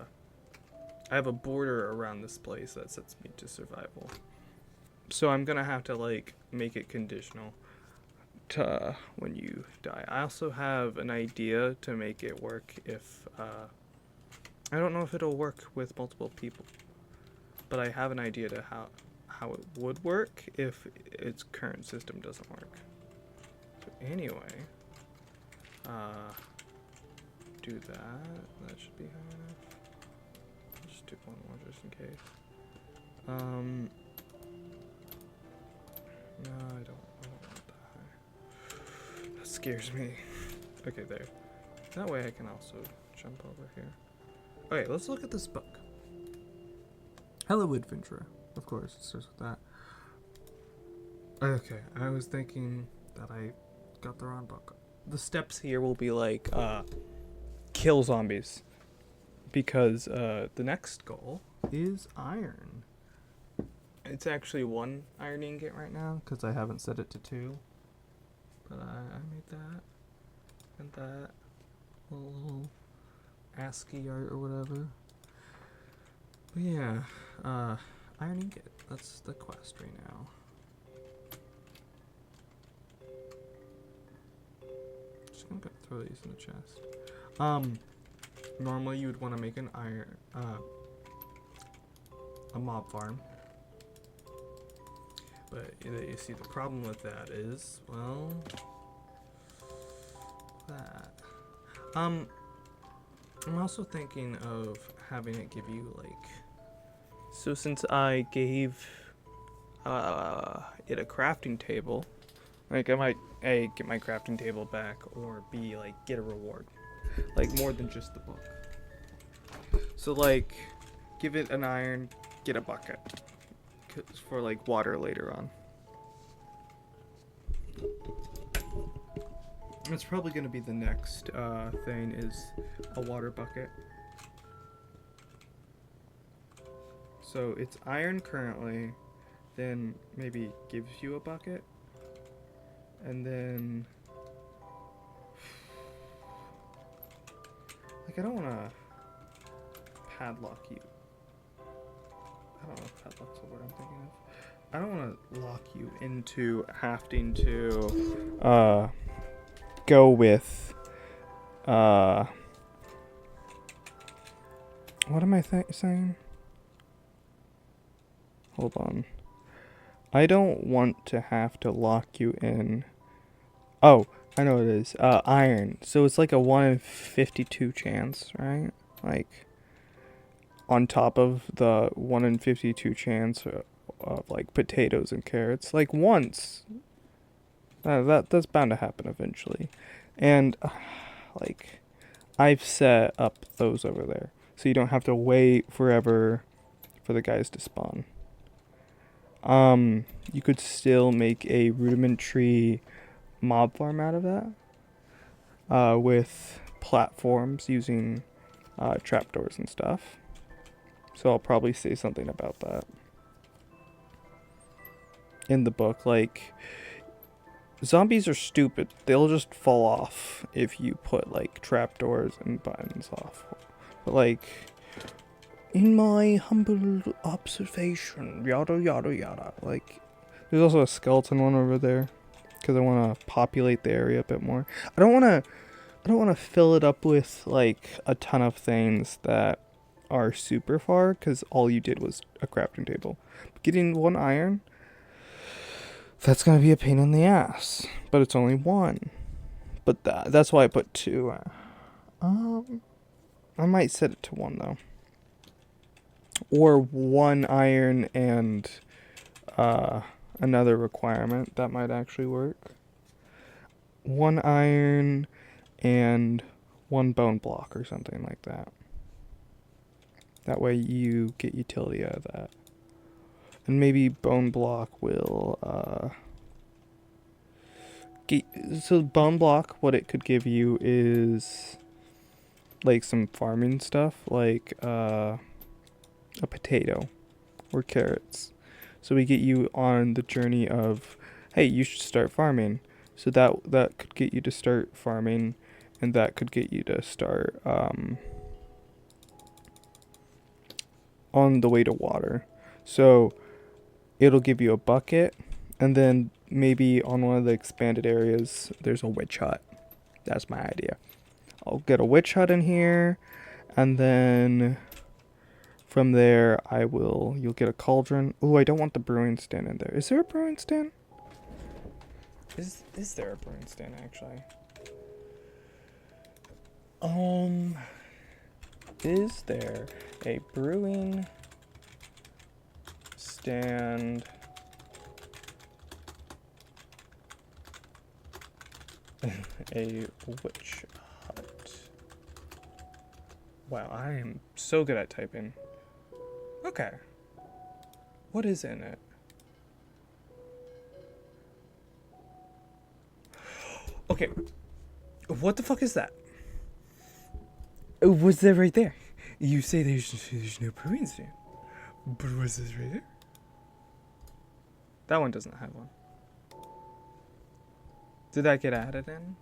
have a border around this place that sets me to survival. So I'm gonna have to, like, make it conditional to when you die. I also have an idea to make it work if, I don't know if it'll work with multiple people, but I have an idea to how it would work if its current system doesn't work. So anyway, do that. That should be high enough. I'll just do one more just in case. No, I don't want that high. That scares me. Okay, there. That way I can also jump over here. Okay, let's look at this book. Hello, Adventurer. Of course, it starts with that. Okay, I was thinking that I got the wrong book. The steps here will be like, kill zombies. Because, the next goal is iron. It's actually 1 iron ingot right now, because I haven't set it to 2. But I made that. And that. Little ASCII art or whatever. But yeah, iron ingot. That's the quest right now. Just gonna throw these in the chest. Normally you would want to make an iron, a mob farm. But you see, the problem with that is, well, that. I'm also thinking of having it give you, like, so since I gave it a crafting table, like, I might A, get my crafting table back, or B, like, get a reward. Like, more than just the book. So, like, give it an iron, get a bucket. For, like, water later on. It's probably going to be the next thing is a water bucket. So it's iron currently, then maybe gives you a bucket, and then, like, I don't want to padlock you. I don't know if padlock's the word I'm thinking of. I don't want to lock you into having to go with what am I saying? Hold on. I don't want to have to lock you in. Oh, I know what it is. Iron. So it's like a 1 in 52 chance, right? Like, on top of the 1 in 52 chance of like potatoes and carrots. Like, once. That's bound to happen eventually. And, like, I've set up those over there. So you don't have to wait forever for the guys to spawn. You could still make a rudimentary mob farm out of that. with platforms using trapdoors and stuff. So I'll probably say something about that in the book. Like, zombies are stupid. They'll just fall off if you put like trapdoors and buttons off. But like, in my humble observation, yada yada yada. Like, there's also a skeleton one over there because I want to populate the area a bit more. I don't want to fill it up with like a ton of things that are super far because all you did was a crafting table. But getting 1 iron, that's gonna be a pain in the ass. But it's only 1. But that's why I put 2. I might set it to 1 though. Or 1 iron and another requirement that might actually work. 1 iron and 1 bone block or something like that. That way you get utility out of that. And maybe bone block will so bone block, what it could give you is like some farming stuff, like a potato or carrots. So we get you on the journey of, hey, you should start farming. So that could get you to start farming, and that could get you to start on the way to water. So it'll give you a bucket, and then maybe on one of the expanded areas there's a witch hut. That's my idea. I'll get a witch hut in here, and then from there you'll get a cauldron. Oh, I don't want the brewing stand in there. Is there a brewing stand? Is there a brewing stand actually? Is there a brewing stand a witch hut? Wow, I am so good at typing. Okay. What is in it? Okay. What the fuck is that? What's that right there? You say there's no brewing stand. But what's this right there? That one doesn't have one. Did that get added in?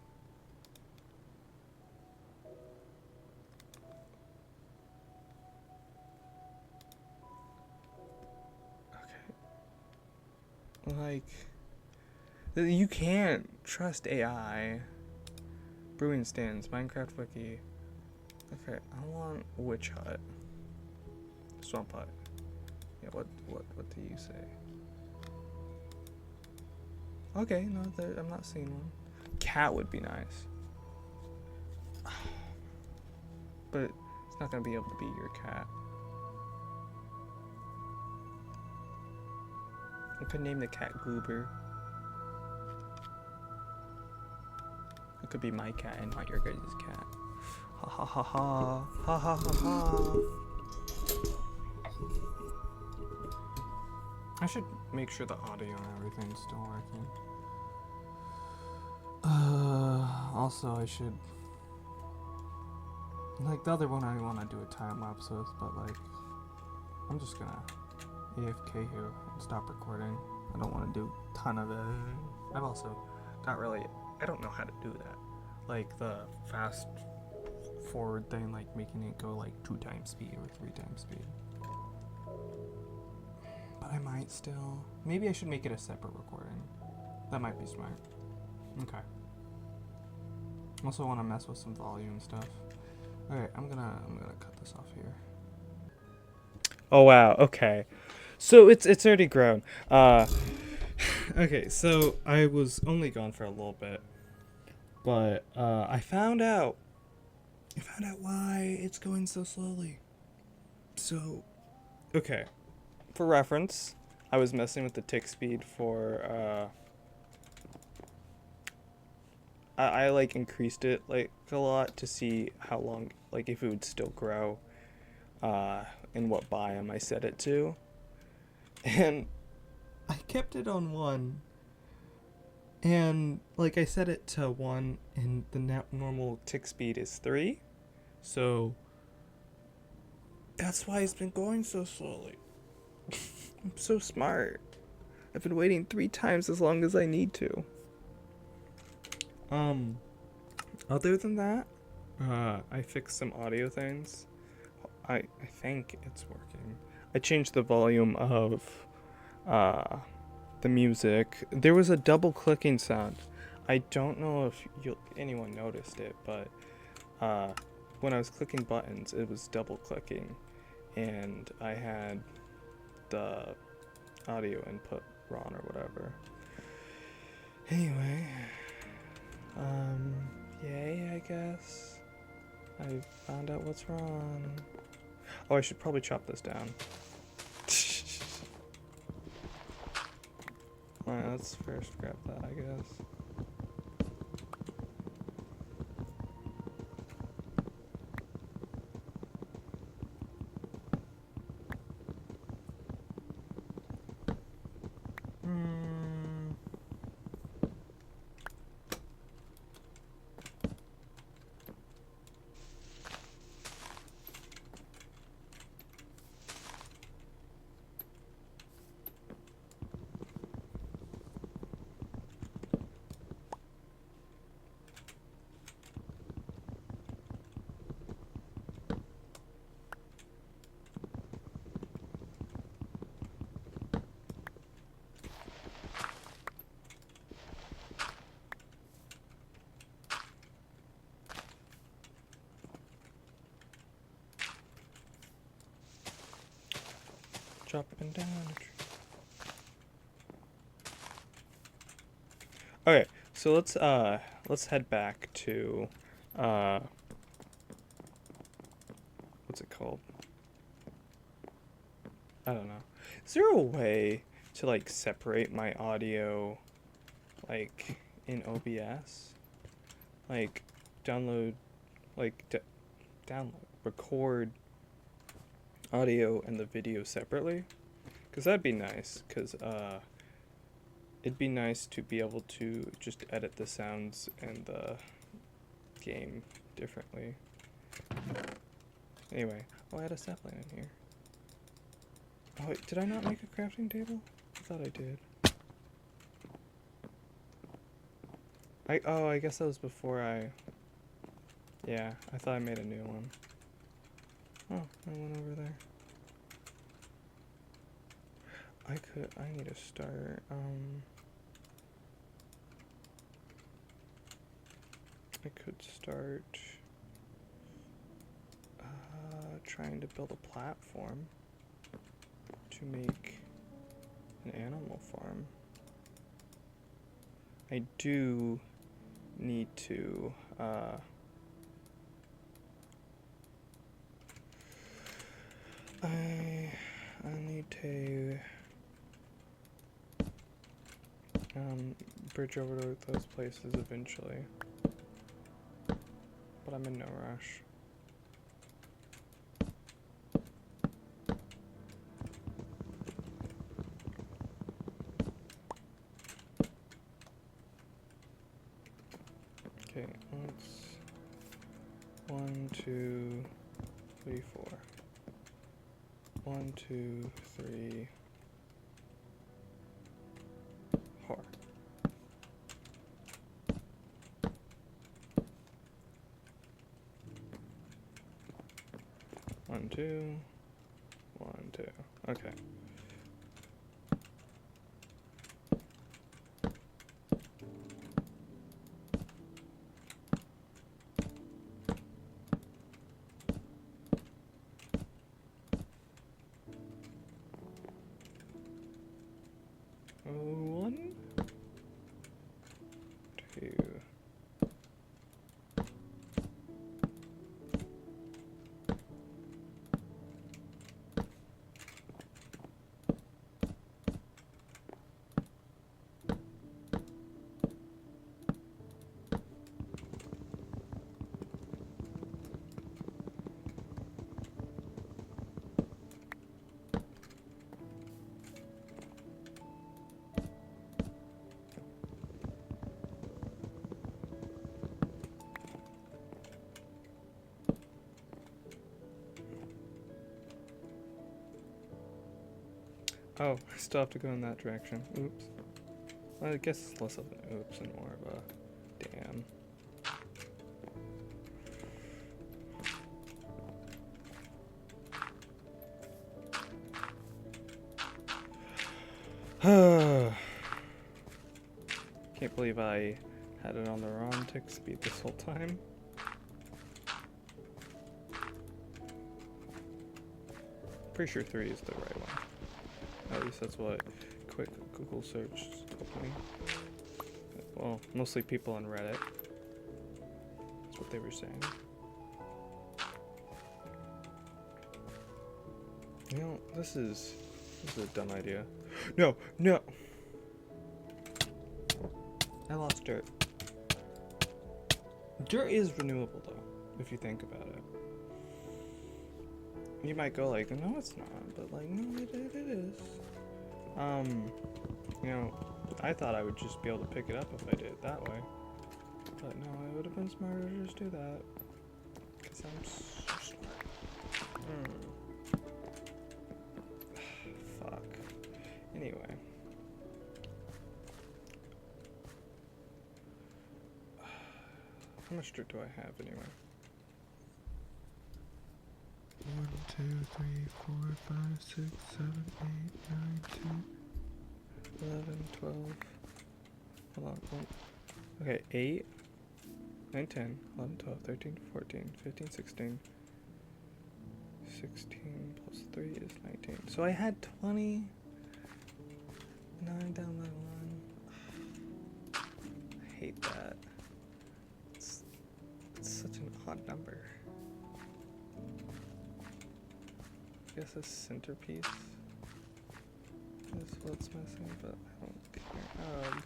Okay. Like, you can't trust AI. Brewing stands, Minecraft wiki. Okay, I want witch hut. Swamp hut. Yeah, what do you say? Okay, no, I'm not seeing one. Cat would be nice. But it's not gonna be able to be your cat. I could name the cat Goober. It could be my cat and not your guys' cat. Ha ha ha ha. Ha ha ha ha. I should make sure the audio and everything's still working. Also I should, like the other one I want to do a time lapse with, but like I'm just gonna AFK here and stop recording. I don't want to do a ton of it. I've also I don't know how to do that. Like the fast forward thing, like making it go like 2 times speed or 3 times speed. But I might still. Maybe I should make it a separate recording. That might be smart. Okay. Also want to mess with some volume stuff. Alright, I'm gonna cut this off here. Oh wow, okay. So it's already grown. Okay, so I was only gone for a little bit. But I found out why it's going so slowly. So, okay. For reference, I was messing with the tick speed for I like increased it like a lot to see how long, like if it would still grow and what biome I set it to. And I kept it on 1 And like I set it to 1 and the normal tick speed is 3. So that's why it's been going so slowly. I'm so smart. I've been waiting 3 times as long as I need to. Other than that, I fixed some audio things. I think it's working. I changed the volume of the music. There was a double clicking sound. I don't know if anyone noticed it, but when I was clicking buttons, it was double clicking, and I had the audio input wrong or whatever. Anyway, yay, I guess. I found out what's wrong. Oh, I should probably chop this down. Alright, let's first grab that, I guess. Chopping down. Okay, so let's head back to what's it called? I don't know. Is there a way to like separate my audio like in OBS? Like download record audio and the video separately? Because that'd be nice, because it'd be nice to be able to just edit the sounds and the game differently. Anyway, oh, I had a sapling in here. Oh, wait, did I not make a crafting table? I thought I did. I guess that was before yeah, I thought I made a new one. Oh, I went over there. I need to start, I could start, trying to build a platform to make an animal farm. I do need to, I need to bridge over to those places eventually, but I'm in no rush. Okay, let's 1, 2, 3, 4. 1, 2, 3, 4. One, two, 1, 2. Okay. One, two. Oh, I still have to go in that direction. Oops. Well, I guess it's less of an oops and more of a damn. Can't believe I had it on the wrong tick speed this whole time. Pretty sure 3 is the right one. At least that's what quick Google search told me. Well, mostly people on Reddit. That's what they were saying. You know, this is a dumb idea. No, no! I lost dirt. Dirt is renewable though, if you think about it. You might go like, no it's not, but like, no it is. You know, I thought I would just be able to pick it up if I did it that way. But no, it would have been smarter to just do that. Because I'm so smart. Fuck. Anyway. How much dirt do I have anyway? 1, 2, 3, 4, 5, 6, 7, 8, 9, 10, 11, 12. Hold on. Okay, 8, 9, 10, 11, 12, 13, 14, 15, 16. 16 plus 3 is 19. So I had 20. 9 down my line. I hate that. It's such an odd number. I guess a centerpiece is what's missing, but I don't care.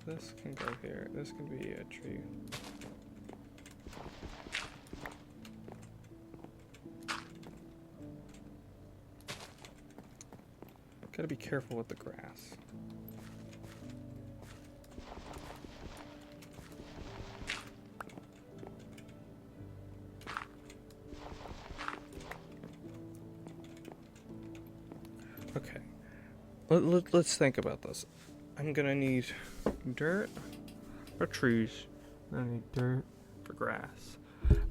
This can go here. This can be a tree. Gotta be careful with the grass. Okay, let's think about this. I'm gonna need dirt for trees. I'm gonna need dirt for grass.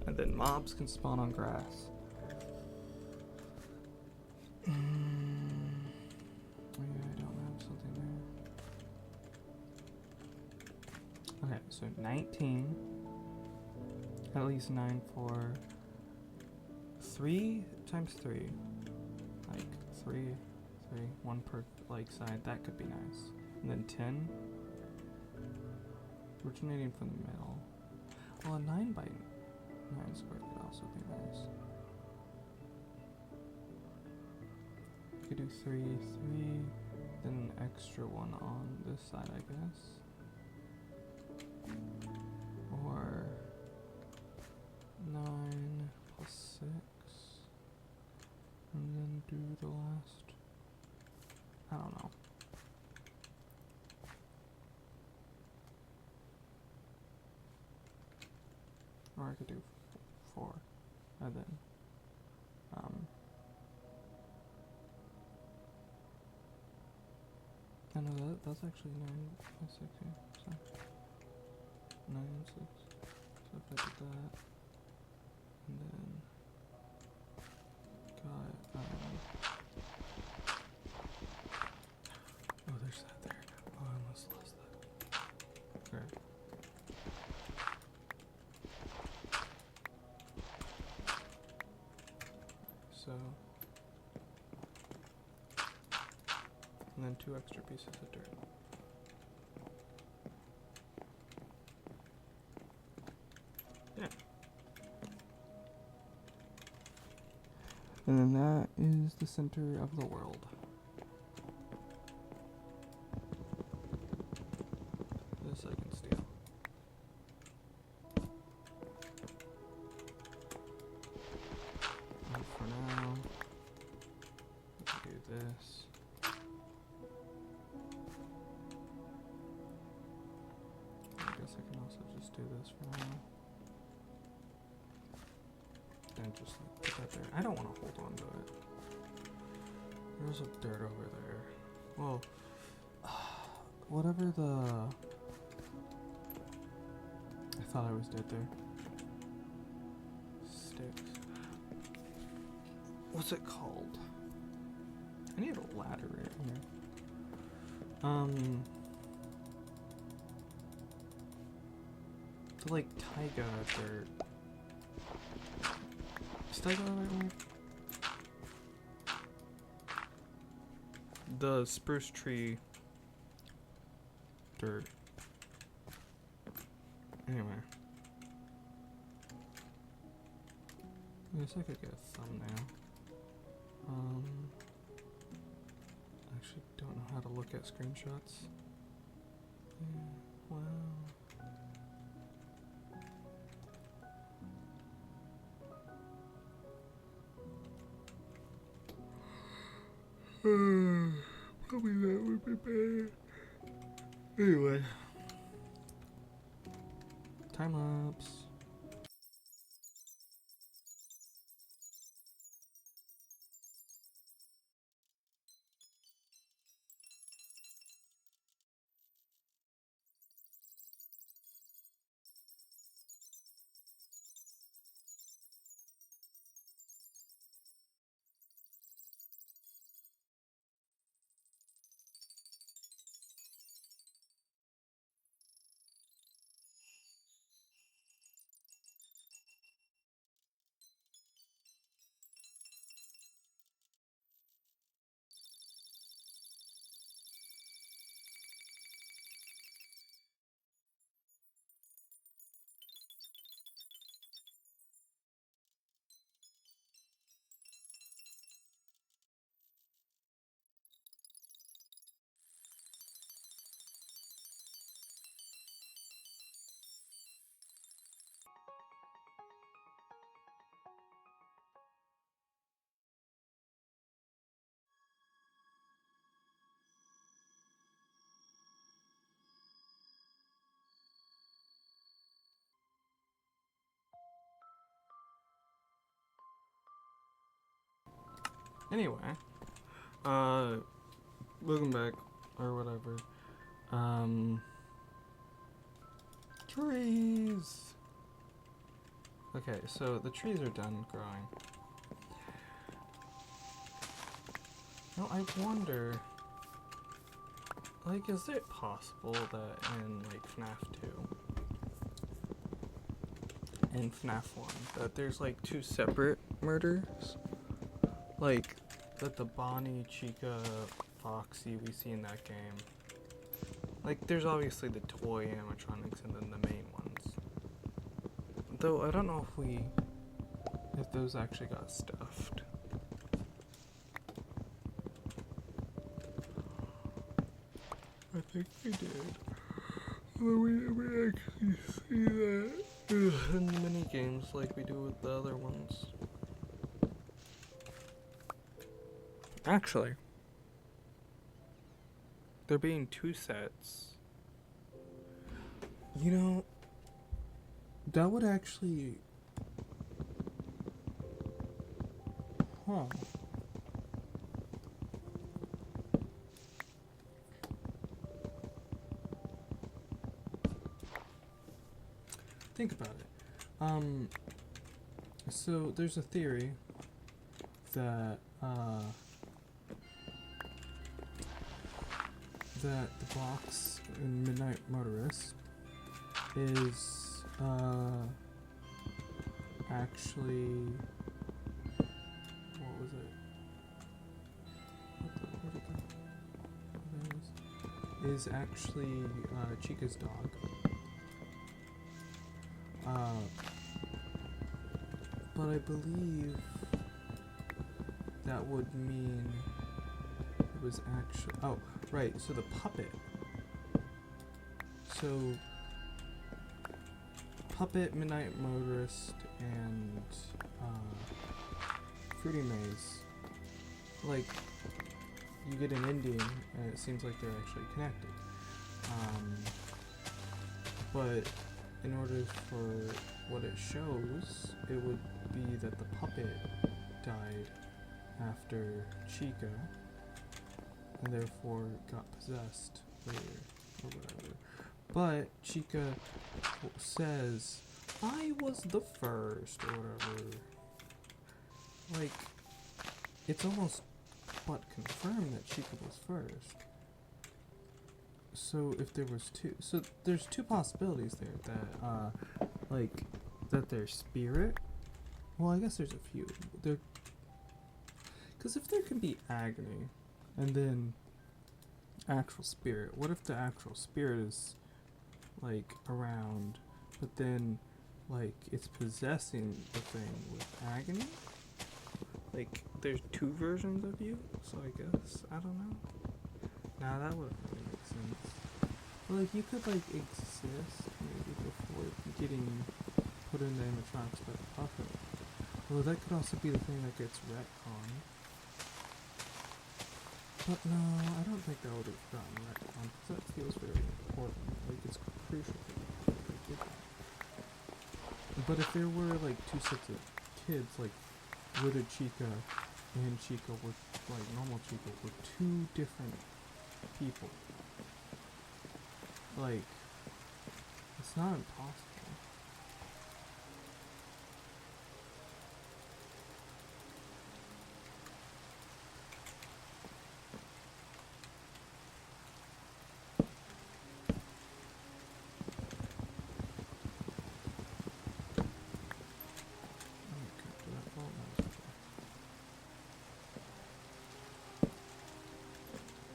And then mobs can spawn on grass. I don't have something there. Okay, so 19. At least 9 for 3 times 3. Like 3, 1 per like side. That could be nice. And then 10. Originating from the middle. Well, a 9 by 9 squared could also be nice. You could do 3, 3, then an extra one on this side, I guess. Or 9 plus 6. And then do the last. I don't know. Or I could do 4. And then I know that's actually 9 plus 6 here. So 9 and 6. So if I did that, and then got oh, there's that there. Oh, I almost lost that. Okay. So, and then 2 extra pieces of dirt. Yeah. And then that is the center of the world. This I can steal. And for now, we can do this. I guess I can also just do this for now. And just like put that there. I don't want to hold on to it. There's a dirt over there. Well, whatever the... I thought I was dead there. Sticks. What's it called? I need a ladder right here. The like taiga dirt. Is taiga the right word? The spruce tree dirt. Anyway. I guess I could get a thumbnail. Actually don't know how to look at screenshots. Yeah, wow. Probably that would be bad. Anyway. Time lapse. Anyway, welcome back, or whatever. Trees! Okay, so the trees are done growing. Now I wonder, like, is it possible that in, like, FNAF 2 and FNAF 1, that there's, like, two separate murders? Like, that the Bonnie, Chica, Foxy we see in that game. Like, there's obviously the toy animatronics and then the main ones. Though, I don't know if those actually got stuffed. I think we did. We actually see that in the mini games like we do with the other ones. Actually, there being two sets, you know, that would actually, think about it. So there's a theory that, that the box in Midnight Motorist is actually, what was it? Where'd it go? There it is. Is actually Chica's dog. But I believe that would mean it was actually, oh, right, so the puppet. So, Puppet, Midnight Motorist, and Fruity Maze, like, you get an ending, and it seems like they're actually connected. But in order for what it shows, it would be that the puppet died after Chica, and therefore got possessed later, or whatever. But Chica says, I was the first, or whatever. Like, it's almost but confirmed that Chica was first. So if there was two, so there's two possibilities there, that like that their spirit, well, I guess there's a few there, because if there can be agony and then actual spirit, what if the actual spirit is like around, but then like it's possessing the thing with agony? Like there's two versions of you, so I guess, I don't know. Nah, that wouldn't really make sense. But like, you could like exist maybe before getting put in the animatronics by the puppet. Well, that could also be the thing that gets retconned. But no, I don't think that would have gotten retconned, because that feels very important. Like, it's crucial that they did that. But if there were like two sets of kids, like Withered Chica and Chica were, like normal Chica, were two different people. Like, it's not impossible.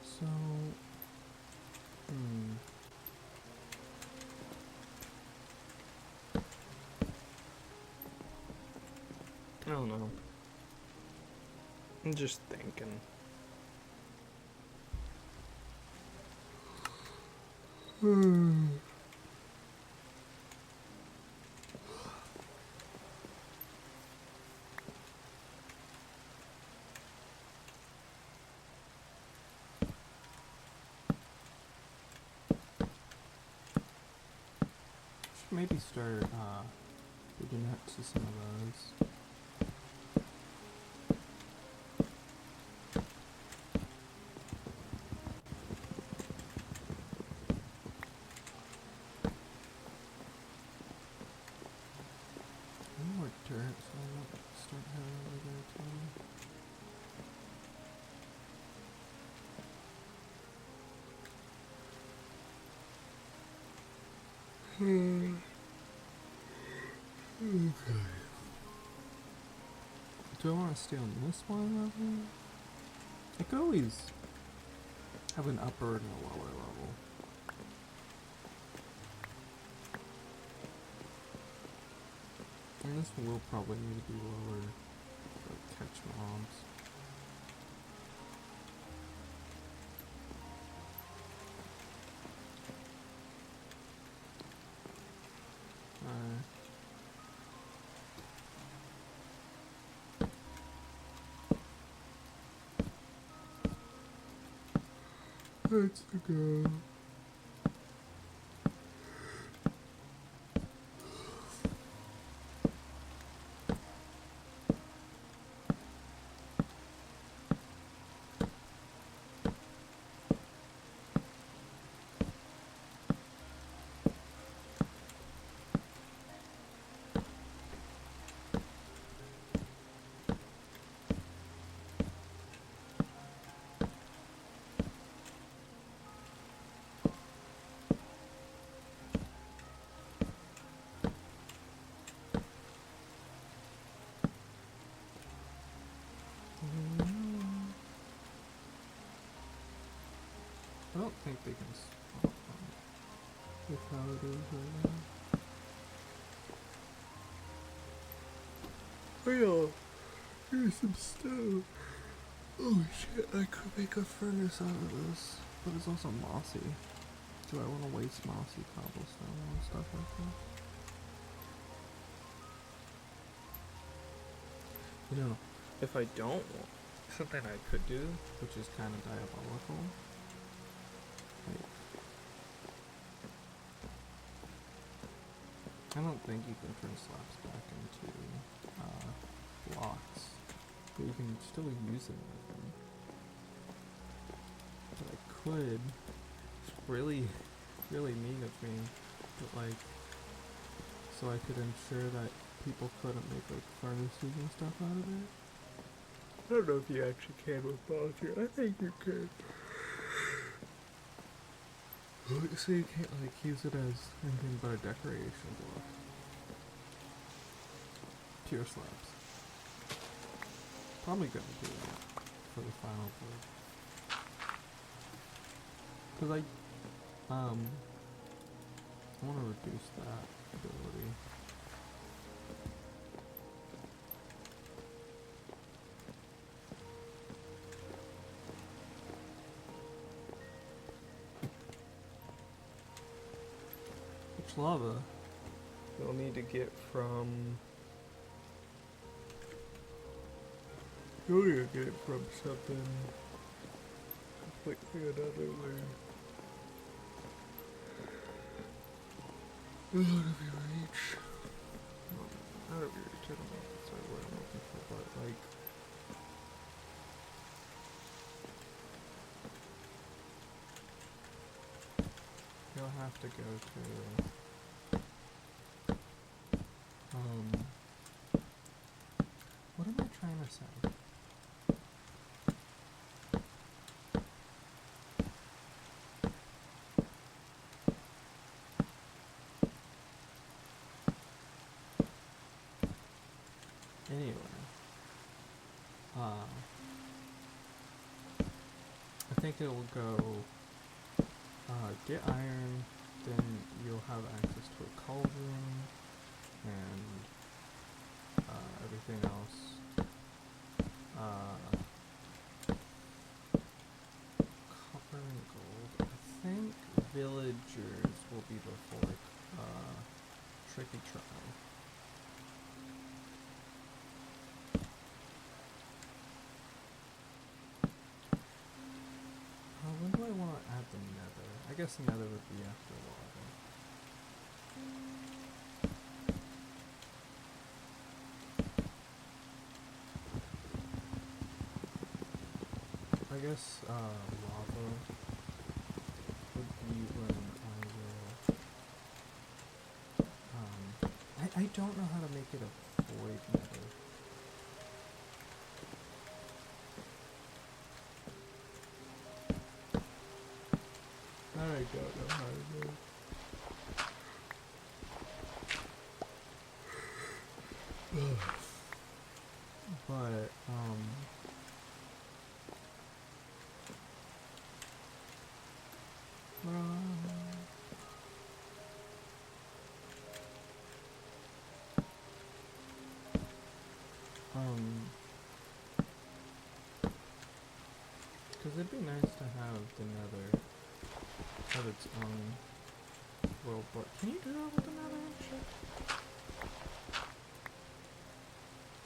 So, I don't know. I'm just thinking. Should maybe start digging into some of those. More dirt, so I won't start having over there too. Okay. Do I want to stay on this one level? I could always have an upper and a lower level. And this one will probably need to be lower to catch mobs. Let's go. I don't think they can stop with how it is right now. Oh yeah, here's some stone. Oh shit, I could make a furnace out of this, but it's also mossy. Do I want to waste mossy cobblestone and stuff like that? You know, if I don't want, something I could do, which is kind of diabolical. I don't think you can turn slabs back into blocks, but you can still use them with them. that I could. It's really, really mean of me. But like, so I could ensure that people couldn't make like furnaces and stuff out of it. I don't know if you actually can with volunteer. I think you can. So you can't like use it as anything but a decoration block. Pure slabs. Probably gonna do that for the final build. Cause I want to reduce that ability. Which lava you'll need to get from... You'll need to get it from something completely another way. Out of your reach. Out of your reach, I don't know if that's the right word I'm looking for, but like... You'll have to go to... what am I trying to say? Anyway, I think it will go, get iron, then you'll have access to a cauldron, and, everything else, copper and gold. I think villagers will be before, tricky trial. When do I want to add the nether? I guess the nether would be after lava. I guess lava would be when I will... I don't know how to make it a void nether. I don't know how to do it. But, because it'd be nice to have the nether have its own world, but can you do that with the nether and shit?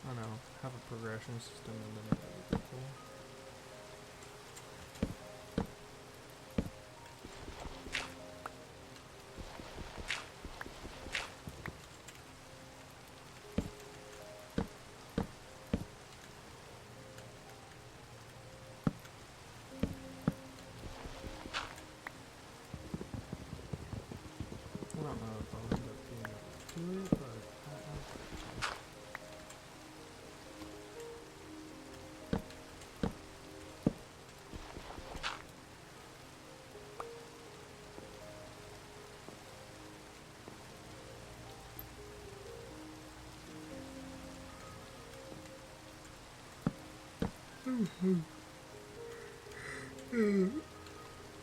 I don't know, have a progression system and then it would be cool. I don't know if I'll end up being able to do it, but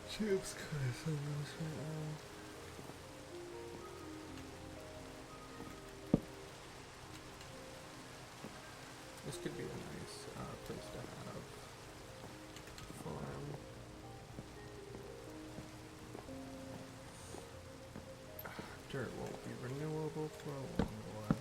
Chip's kind of sunless right now. This could be a nice place to have farm. Dirt won't be renewable for a long while.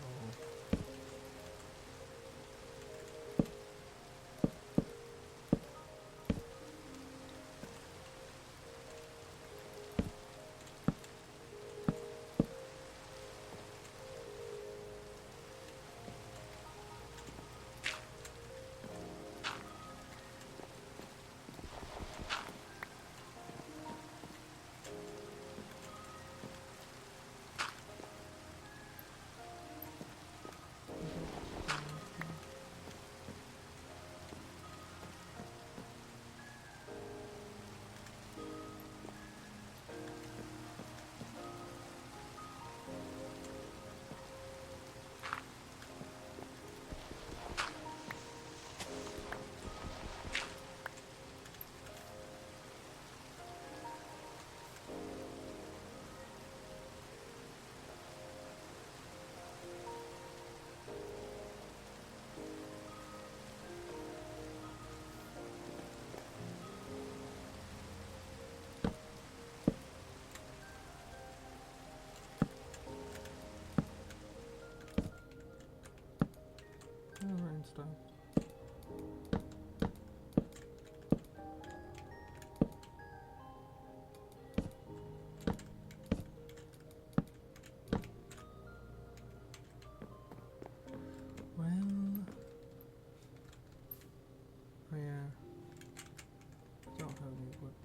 stuff. Well, oh yeah, don't have any wood.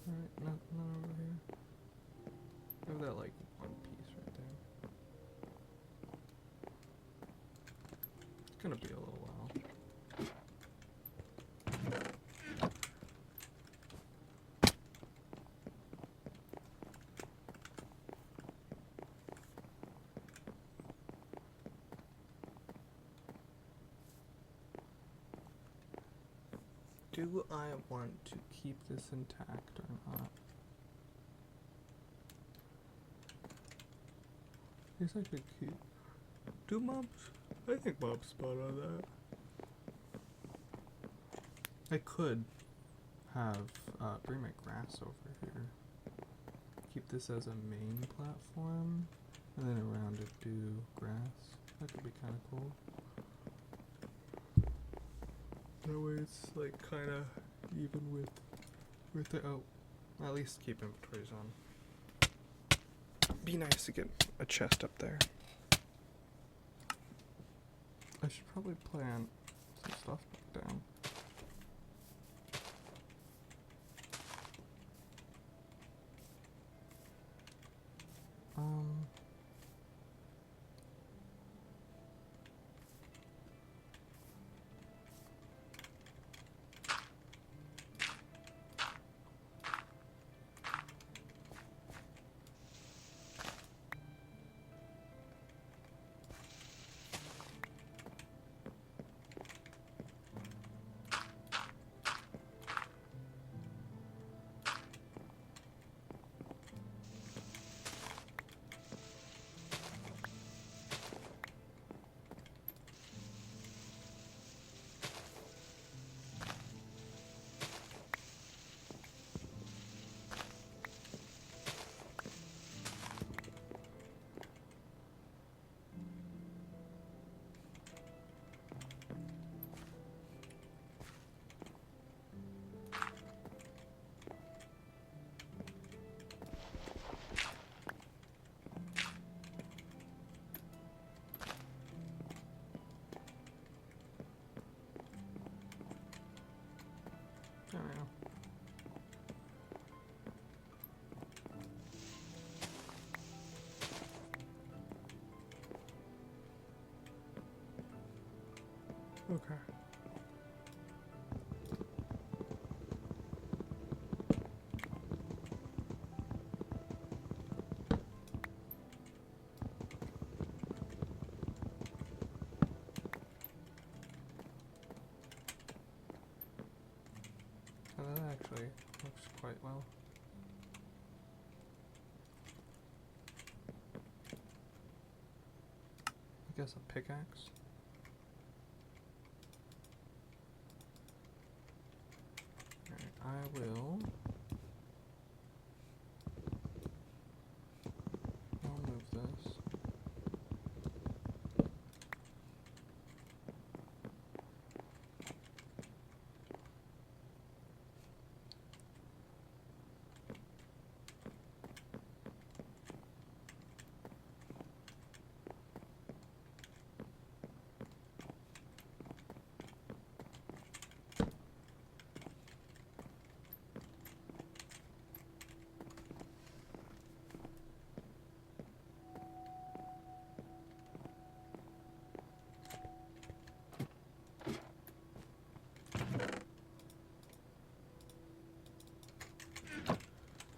Alright, none over here. I have that like one piece right there. It's gonna be a little while. Do I want to keep this intact or not? I guess I could keep. Do mobs? I think mobs spot on that. I could have bring my grass over here. Keep this as a main platform, and then around it do grass. That could be kind of cool. That way it's like kind of even with the at least keep inventories on. Be nice to get a chest up there. I should probably plant some stuff back down. There we go. Okay. Oh, that actually looks quite well. I guess a pickaxe. I will. I'll move this.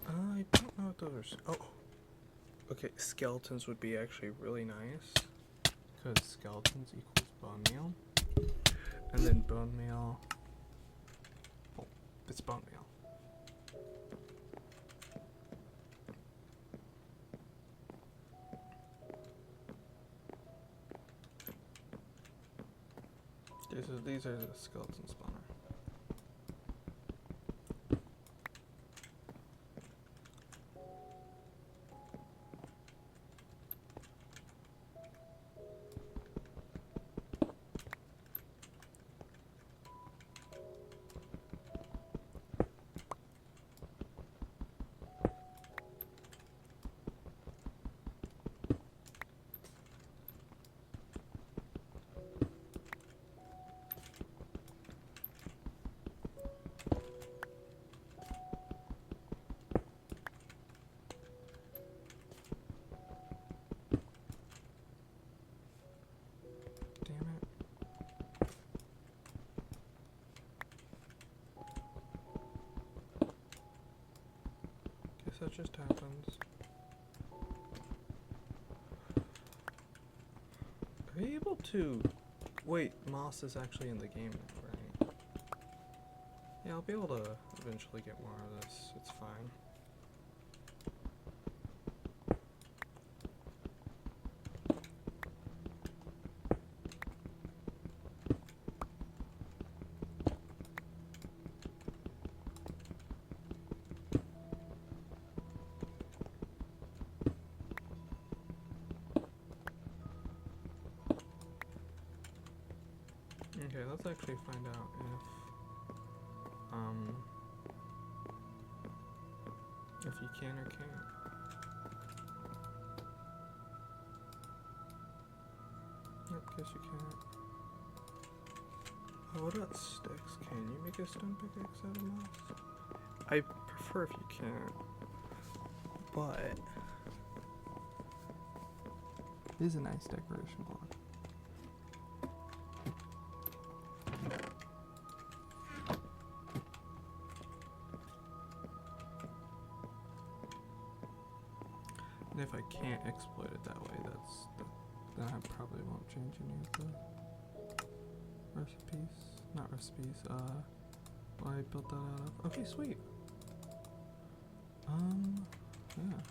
I don't know what those are. Oh, okay. Skeletons would be actually really nice because skeletons equals bone meal, and then bone meal. Oh, it's bone meal. These are the skeleton spawner. that just happens. Are you able to... Wait, moss is actually in the game now, right? Yeah, I'll be able to eventually get more of this. It's fine. Okay, let's actually find out if you can or can't. Nope, guess you can't. Oh, what about sticks? Can you make a stone pickaxe out of moss? I prefer if you can't, but it is a nice decoration block. And if I can't exploit it that way, then I probably won't change any of the recipes. Not recipes, what I built that out of. Okay, sweet. Yeah.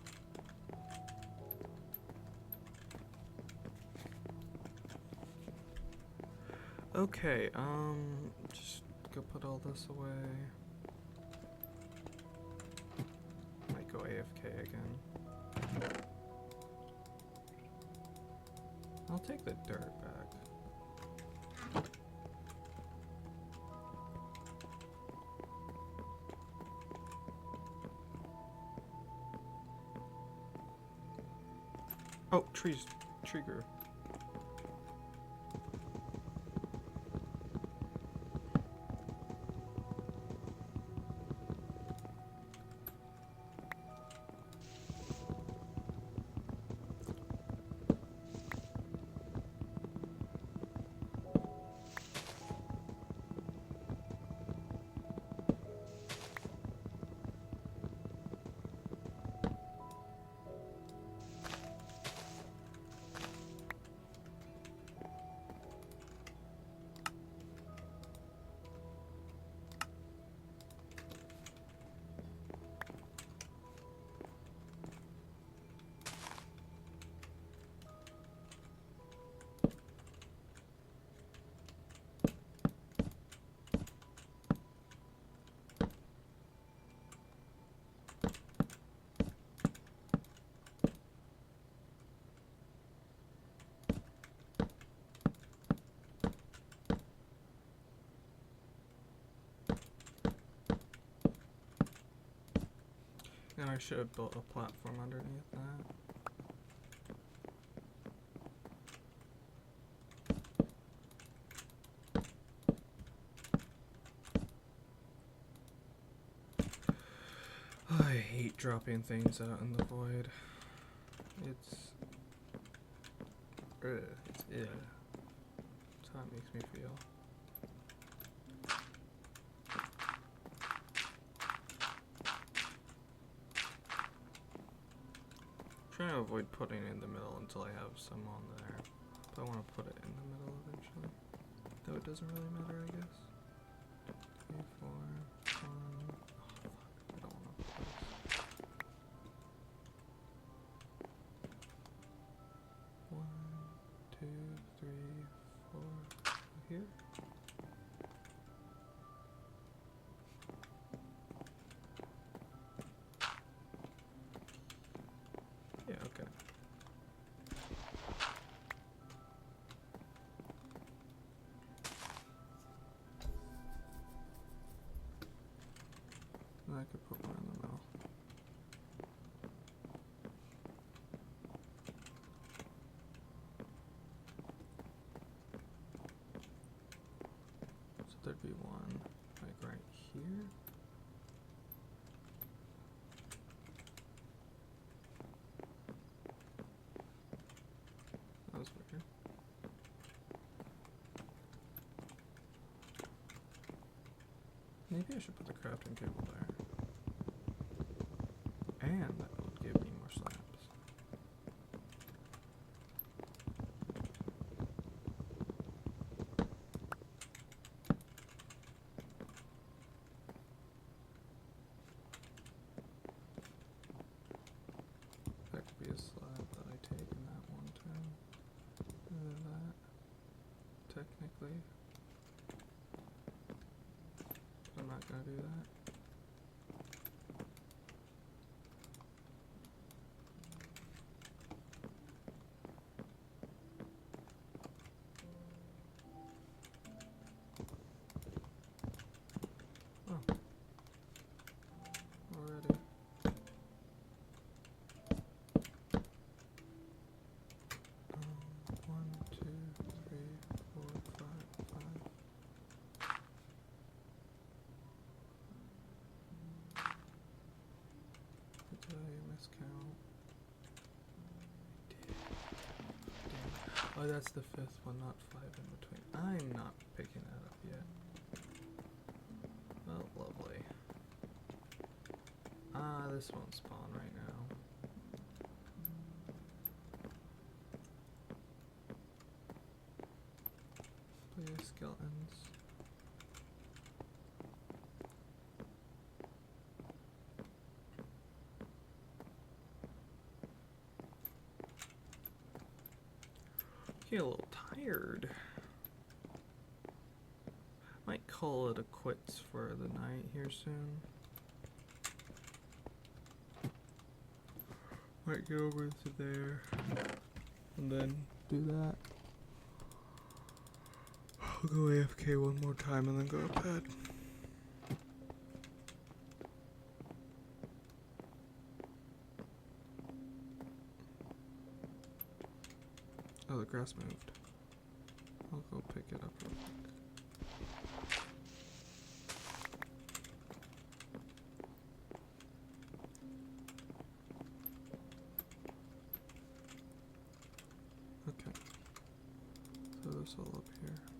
Okay, just go put all this away. Might go AFK again. I'll take the dirt back. Oh, tree grew. And I should have built a platform underneath that. I hate dropping things out in the void. It's ill. That's how it makes me feel. Trying to avoid putting it in the middle until I have some on there. But I want to put it in the middle eventually. Though it doesn't really matter, I guess. 3, 4, 1. Oh, fuck. I don't want to put this. 1, 2, 3, 4. Here. Yeah, okay. And I could put one in the middle. So there'd be one like right here. That was weird. Maybe I should put the crafting table there. man, that would give me more slabs. That could be a slab that I take in that one too. That, technically. I'm not gonna do that. Oh. Already. 1, 2, 3, 4, 5. Did I miscount? I did. Damn. Oh, that's the 5th one, not 5 in between. I'm not picking that up yet. Oh, lovely. This won't spawn right now. Please, skeletons. Getting a little tired. Might call it a quits for the night here soon. Might get over to there and then do that. I'll go AFK one more time and then go to bed. Oh, the grass moved. I'll go pick it up real quick. Okay. So this all up here.